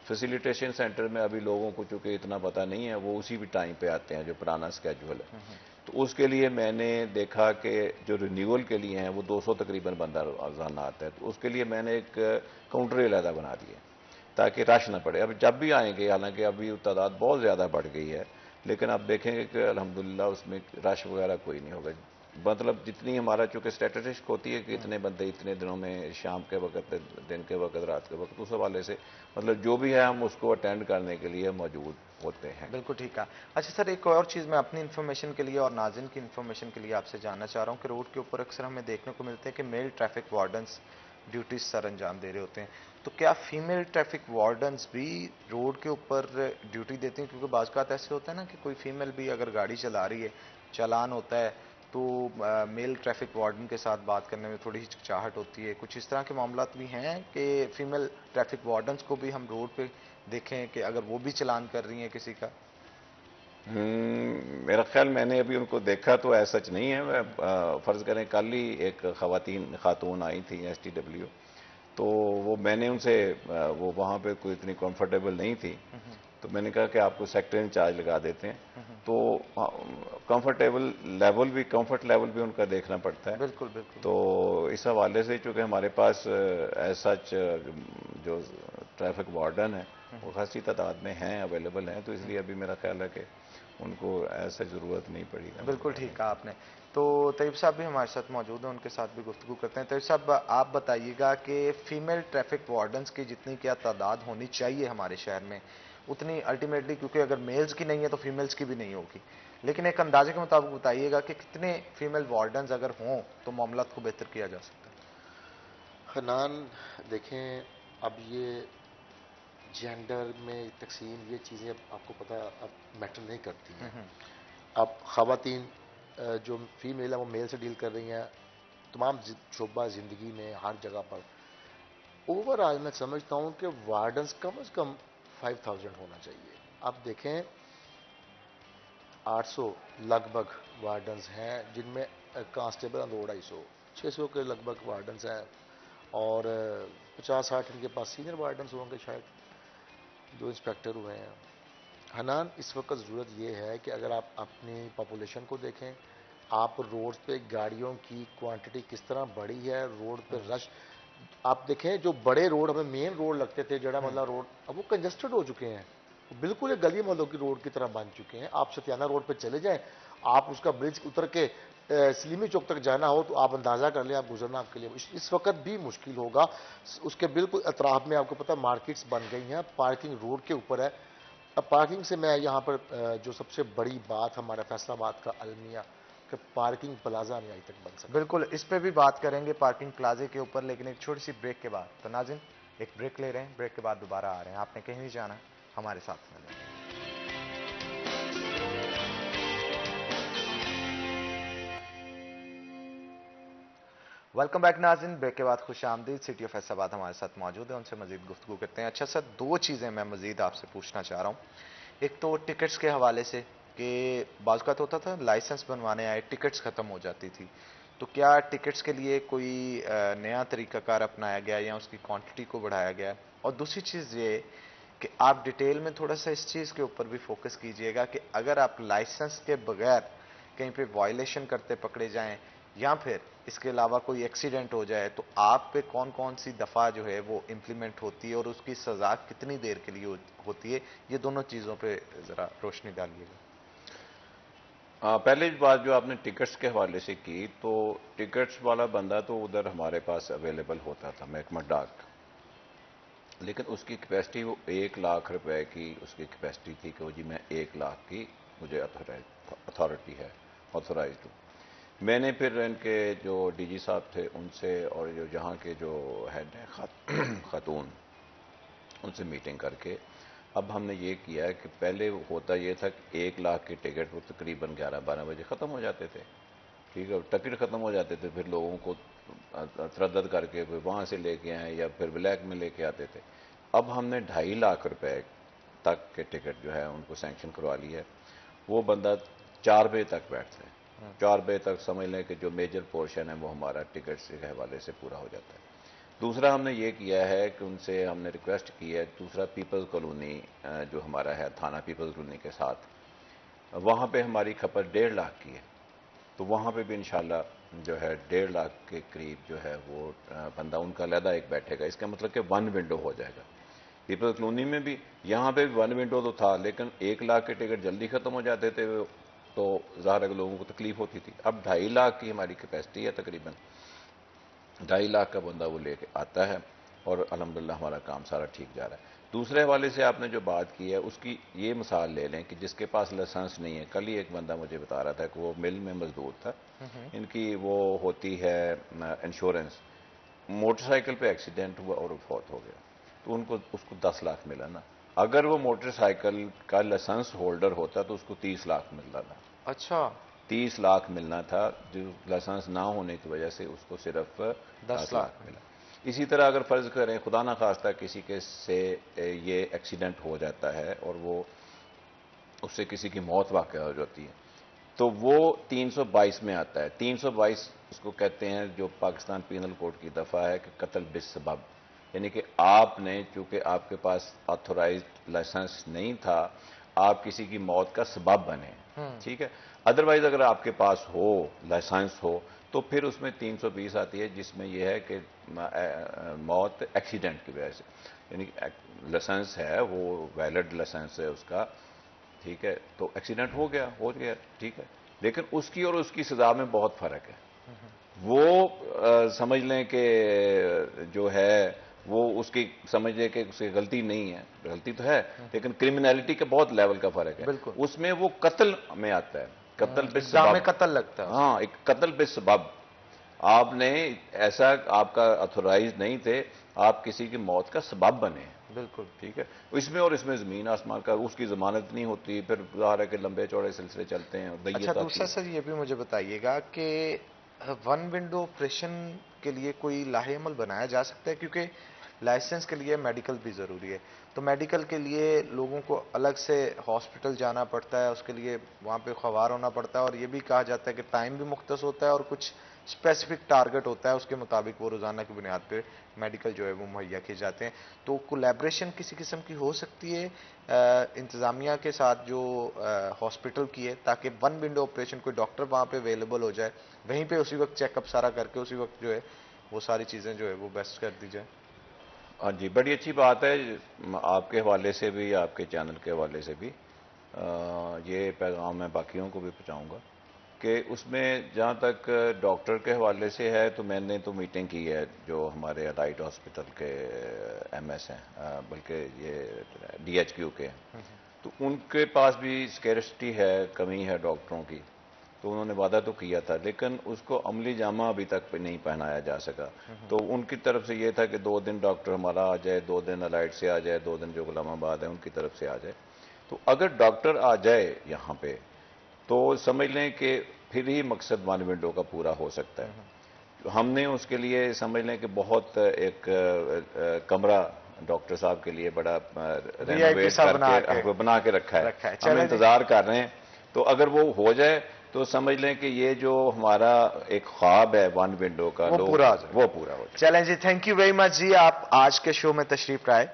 Speaker 5: फैसिलिटेशन सेंटर में अभी लोगों को चूंकि इतना पता नहीं है, वो उसी भी टाइम पे आते हैं जो पुराना स्केड्यूल है। तो उसके लिए मैंने देखा कि जो रिन्यूअल के लिए हैं वो 200 तकरीबन बंदा रोजाना आता है। तो उसके लिए मैंने एक काउंटर अलहदा बना दिया ताकि रश ना पड़े। अब जब भी आएंगे, हालांकि अभी तादाद बहुत ज़्यादा बढ़ गई है, लेकिन आप देखेंगे कि अल्हम्दुलिल्लाह उसमें रश वगैरह कोई नहीं होगा। मतलब जितनी हमारा चूंकि स्टैटिस्टिक्स होती है कि इतने बंदे इतने दिनों में, शाम के वक्त, दिन के वक्त, रात के वक्त, उस हवाले से मतलब जो भी है हम उसको अटेंड करने के लिए मौजूद होते हैं।
Speaker 1: बिल्कुल ठीक है। अच्छा सर, एक और चीज़ मैं अपनी इन्फॉर्मेशन के लिए और नाज़रीन की इन्फॉर्मेशन के लिए आपसे जानना चाह रहा हूँ कि रोड के ऊपर अक्सर हमें देखने को मिलते हैं कि मेल ट्रैफिक वार्डन्स ड्यूटीज सर अंजाम दे रहे होते हैं, तो क्या फीमेल ट्रैफिक वार्डन्स भी रोड के ऊपर ड्यूटी देती हैं? क्योंकि बाज़ बात ऐसे होता है ना कि कोई फीमेल भी अगर गाड़ी चला रही है, चालान होता है, तो मेल ट्रैफिक वार्डन के साथ बात करने में थोड़ी हिचकिचाहट होती है। कुछ इस तरह के मामला भी हैं कि फीमेल ट्रैफिक वार्डन्स को भी हम रोड पे देखें कि अगर वो भी चालान कर रही हैं किसी का?
Speaker 5: मेरा ख्याल मैंने अभी उनको देखा तो ऐसा सच नहीं है। मैं फर्ज करें कल ही एक खातून आई थी STW, तो वो मैंने उनसे वो वहाँ पे कोई इतनी कंफर्टेबल नहीं थी, तो मैंने कहा कि आपको सेक्टर इंचार्ज लगा देते हैं। तो कंफर्ट लेवल भी उनका देखना पड़ता है।
Speaker 1: बिल्कुल बिल्कुल।
Speaker 5: तो इस हवाले से चूंकि हमारे पास सच जो ट्रैफिक वार्डन है वो खासी तादाद में हैं, अवेलेबल हैं, तो इसलिए अभी मेरा ख्याल है कि उनको ऐसा ज़रूरत नहीं पड़ी।
Speaker 1: बिल्कुल ठीक कहा आपने। तो तैयब साहब भी हमारे साथ मौजूद हैं, उनके साथ भी गुफ्तगू करते हैं। तैयब साहब, आप बताइएगा कि फीमेल ट्रैफिक वार्डन्स की जितनी क्या तादाद होनी चाहिए हमारे शहर में, उतनी अल्टीमेटली, क्योंकि अगर मेल्स की नहीं है तो फीमेल्स की भी नहीं होगी, लेकिन एक अंदाजे के मुताबिक बताइएगा कि कितने फीमेल वार्डन्स अगर हों तो मामला को बेहतर किया जा सकता है।
Speaker 6: हनान, देखें, अब ये जेंडर में तकसीम, ये चीज़ें आपको पता अब मैटर नहीं करती हैं। अब ख़वातीन जो फीमेल है वो मेल से डील कर रही हैं तमाम शोबा ज़िंदगी में, हर जगह पर। ओवरऑल मैं समझता हूँ कि वार्डन्स कम से कम 5000 होना चाहिए। आप देखें 800 लगभग वार्डन्स हैं, जिनमें कांस्टेबल 250, 600 के लगभग वार्डन्स हैं, और 50-60 इनके पास सीनियर वार्डन्स होंगे शायद, जो इंस्पेक्टर हुए हैं। हनान, इस वक्त ज़रूरत यह है कि अगर आप अपनी पॉपुलेशन को देखें, आप रोड पे गाड़ियों की क्वांटिटी किस तरह बढ़ी है, रोड पे रश आप देखें। जो बड़े रोड हमें मेन रोड लगते थे, जड़ा मतलब रोड, अब वो कंजस्टेड हो चुके हैं। बिल्कुल एक गली मोहल्लों की रोड की तरह बन चुके हैं। आप सतियाना रोड पे चले जाएं, आप उसका ब्रिज उतर के सलीमी चौक तक जाना हो तो आप अंदाजा कर लें, आप गुजरना आपके लिए इस वक्त भी मुश्किल होगा। उसके बिल्कुल अतराफ में आपको पता है मार्केट्स बन गई हैं, पार्किंग रोड के ऊपर है। अब पार्किंग से मैं यहाँ पर जो सबसे बड़ी बात हमारा फैसलाबाद का अलमिया कि पार्किंग प्लाजा नहीं आज तक बन सका।
Speaker 1: बिल्कुल, इस पे भी बात करेंगे पार्किंग प्लाजे के ऊपर, लेकिन एक छोटी सी ब्रेक के बाद। तो नाज़रीन, एक ब्रेक ले रहे हैं, ब्रेक के बाद दोबारा आ रहे हैं। आपने कहीं नहीं जाना, हमारे साथ में रहें। वेलकम बैक नाज़रीन, ब्रेक के बाद खुश आमदीद। सिटी ऑफ फैसलाबाद हमारे साथ मौजूद है, उनसे मजीद गुफ्तगू करते हैं। अच्छा सर, दो चीज़ें मैं मजीद आपसे पूछना चाह रहा हूँ। एक तो टिकट्स के हवाले से कि बाज़ का होता था लाइसेंस बनवाने आए टिकट्स ख़त्म हो जाती थी, तो क्या टिकट्स के लिए कोई नया तरीक़ाकार अपनाया गया या उसकी क्वांटिटी को बढ़ाया गया? और दूसरी चीज़ ये कि आप डिटेल में थोड़ा सा इस चीज़ के ऊपर भी फोकस कीजिएगा कि अगर आप लाइसेंस के बगैर कहीं पे वायलेशन करते पकड़े जाएं या फिर इसके अलावा कोई एक्सीडेंट हो जाए तो आप पे कौन कौन सी दफ़ा जो है वो इम्प्लीमेंट होती है और उसकी सज़ा कितनी देर के लिए होती है, ये दोनों चीज़ों पे ज़रा रोशनी डालिएगा।
Speaker 5: पहले बात जो आपने टिकट्स के हवाले से की, तो टिकट्स वाला बंदा तो उधर हमारे पास अवेलेबल होता था महकमा डाक, लेकिन उसकी कैपेसिटी वो 1 लाख रुपए की उसकी कैपेसिटी थी कि वो जी मैं 1 लाख की मुझे अथॉरिटी है, ऑथोराइज हूँ। मैंने फिर इनके जो डीजी साहब थे उनसे और जो जहाँ के जो हेड हैं खातून, उनसे मीटिंग करके अब हमने ये किया है कि पहले होता ये था कि 1 लाख के टिकट वो तकरीबन 11-12 बजे ख़त्म हो जाते थे। ठीक है, टिकट ख़त्म हो जाते थे, फिर लोगों को तरद्दद करके फिर वहाँ से लेके आए या फिर ब्लैक में लेके आते थे। अब हमने 2.5 लाख रुपए तक के टिकट जो है उनको सैंक्शन करवा लिया है। वो बंदा 4 बजे तक बैठता है, 4 बजे तक समझ लें कि जो मेजर पोर्शन है वो हमारा टिकट के हवाले से पूरा हो जाता है। दूसरा हमने ये किया है कि उनसे हमने रिक्वेस्ट की है, दूसरा पीपल्स कॉलोनी जो हमारा है थाना पीपल्स कॉलोनी के साथ, वहाँ पे हमारी खपत 1.5 लाख की है, तो वहाँ पे भी इंशाल्लाह जो है 1.5 लाख के करीब जो है वो बंदा उनका अलहदा एक बैठेगा। इसका मतलब कि 1 विंडो हो जाएगा। पीपल्स कॉलोनी में भी यहाँ पे भी 1 विंडो तो था, लेकिन 1 लाख के टिकट जल्दी खत्म हो जाते थे तो ज़ाहिर है लोगों को तकलीफ होती थी। अब 2.5 लाख की हमारी कैपेसिटी है, तकरीबन 2.5 लाख का बंदा वो लेके आता है और अल्हम्दुलिल्लाह हमारा काम सारा ठीक जा रहा है। दूसरे हवाले से आपने जो बात की है उसकी ये मिसाल ले लें कि जिसके पास लाइसेंस नहीं है, कल ही एक बंदा मुझे बता रहा था कि वो मिल में मजदूर था, इनकी वो होती है इंश्योरेंस, मोटरसाइकिल पे एक्सीडेंट हुआ और वो फौत हो गया, तो उनको उसको 10 लाख मिला ना। अगर वो मोटरसाइकिल का लाइसेंस होल्डर होता तो उसको 30 लाख मिलता था।
Speaker 1: अच्छा,
Speaker 5: 30 लाख मिलना था, जो लाइसेंस ना होने की वजह से उसको सिर्फ 10 लाख मिला। इसी तरह अगर फर्ज करें खुदा ना खास्ता किसी के से ये एक्सीडेंट हो जाता है और वो उससे किसी की मौत वाक़ हो जाती है, तो वो 322 में आता है। 322 उसको कहते हैं जो पाकिस्तान पीनल कोड की दफ़ा है कि कत्ल बिस्सबब, यानी कि आपने चूंकि आपके पास ऑथोराइज्ड लाइसेंस नहीं था, आप किसी की मौत का सबब बने। ठीक है, अदरवाइज अगर आपके पास हो लाइसेंस हो तो फिर उसमें 320 आती है, जिसमें यह है कि मौत एक्सीडेंट की वजह से, यानी लाइसेंस है वो वैलिड लाइसेंस है उसका, ठीक है, तो एक्सीडेंट हो गया, ठीक है, लेकिन उसकी और उसकी सजा में बहुत फर्क है। वो समझ लें कि जो है वो उसकी समझ लें कि उसकी गलती नहीं है, गलती तो है लेकिन क्रिमिनलिटी का बहुत लेवल का फर्क है। उसमें वो कत्ल में आता है, कत्ल बिस्सबाब,
Speaker 1: कत्ल लगता है।
Speaker 5: हाँ, एक कत्ल बिस्सबाब, आपने ऐसा आपका अथोराइज नहीं थे, आप किसी की मौत का सबब बने।
Speaker 1: बिल्कुल
Speaker 5: ठीक है, इसमें और इसमें जमीन आसमान का, उसकी जमानत नहीं होती, फिर ज़ाहिर है कि लंबे चौड़े सिलसिले चलते हैं।
Speaker 1: अच्छा, दूसरा सर ये भी मुझे बताइएगा कि 1 विंडो ऑपरेशन के लिए कोई लाहेअमल बनाया जा सकता है, क्योंकि लाइसेंस के लिए मेडिकल भी ज़रूरी है, तो मेडिकल के लिए लोगों को अलग से हॉस्पिटल जाना पड़ता है, उसके लिए वहाँ पे ख़वार होना पड़ता है, और ये भी कहा जाता है कि टाइम भी मुख्तस होता है और कुछ स्पेसिफिक टारगेट होता है, उसके मुताबिक वो रोज़ाना की बुनियाद पे मेडिकल जो है वो मुहैया किए जाते हैं। तो कोलैबोरेशन किसी किस्म की हो सकती है इंतज़ामिया के साथ जो हॉस्पिटल की है, ताकि 1 विंडो ऑपरेशन कोई डॉक्टर वहाँ पे अवेलेबल हो जाए, वहीं पे उसी वक्त चेकअप सारा करके उसी वक्त जो है वो सारी चीज़ें जो है वो बेस्ट कर दी जाए।
Speaker 5: हाँ जी, बड़ी अच्छी बात है। आपके हवाले से भी, आपके चैनल के हवाले से भी ये पैगाम मैं बाकियों को भी पहुंचाऊंगा कि उसमें जहाँ तक डॉक्टर के हवाले से है, तो मैंने तो मीटिंग की है जो हमारे अलाइड हॉस्पिटल के एमएस हैं, बल्कि ये डीएचक्यू के हैं, तो उनके पास भी स्कैरिसिटी है, कमी है डॉक्टरों की। तो उन्होंने वादा तो किया था, लेकिन उसको अमली जामा अभी तक नहीं पहनाया जा सका। तो उनकी तरफ से ये था कि 2 दिन डॉक्टर हमारा आ जाए, 2 दिन अलाइड से आ जाए, 2 दिन जो गुलामाबाद है उनकी तरफ से आ जाए। तो अगर डॉक्टर आ जाए यहाँ पे, तो समझ लें कि फिर ही मकसद वन विंडो का पूरा हो सकता है। हमने उसके लिए समझ लें कि बहुत एक कमरा डॉक्टर साहब के लिए बड़ा रेनोवेट करके बना के रखा है। हम इंतजार कर रहे हैं। तो अगर वो हो जाए तो समझ लें कि ये जो हमारा एक ख्वाब है वन विंडो का, वो पूरा हो जाए।
Speaker 1: चलें जी, थैंक यू वेरी मच जी, आप आज के शो में तशरीफ लाए।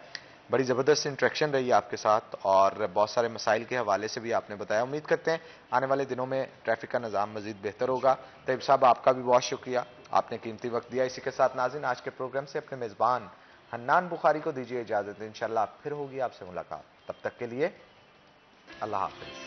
Speaker 1: बड़ी ज़बरदस्त इंटरेक्शन रही आपके साथ और बहुत सारे मसाइल के हवाले से भी आपने बताया। उम्मीद करते हैं आने वाले दिनों में ट्रैफिक का निज़ाम मज़ीद बेहतर होगा। तैयब साहब, आपका भी बहुत शुक्रिया, आपने कीमती वक्त दिया। इसी के साथ नाज़रीन, आज के प्रोग्राम से अपने मेज़बान हन्नान बुखारी को दीजिए इजाज़त। इंशाअल्लाह फिर होगी आपसे मुलाकात। तब तक के लिए अल्लाह हाफ़िज़।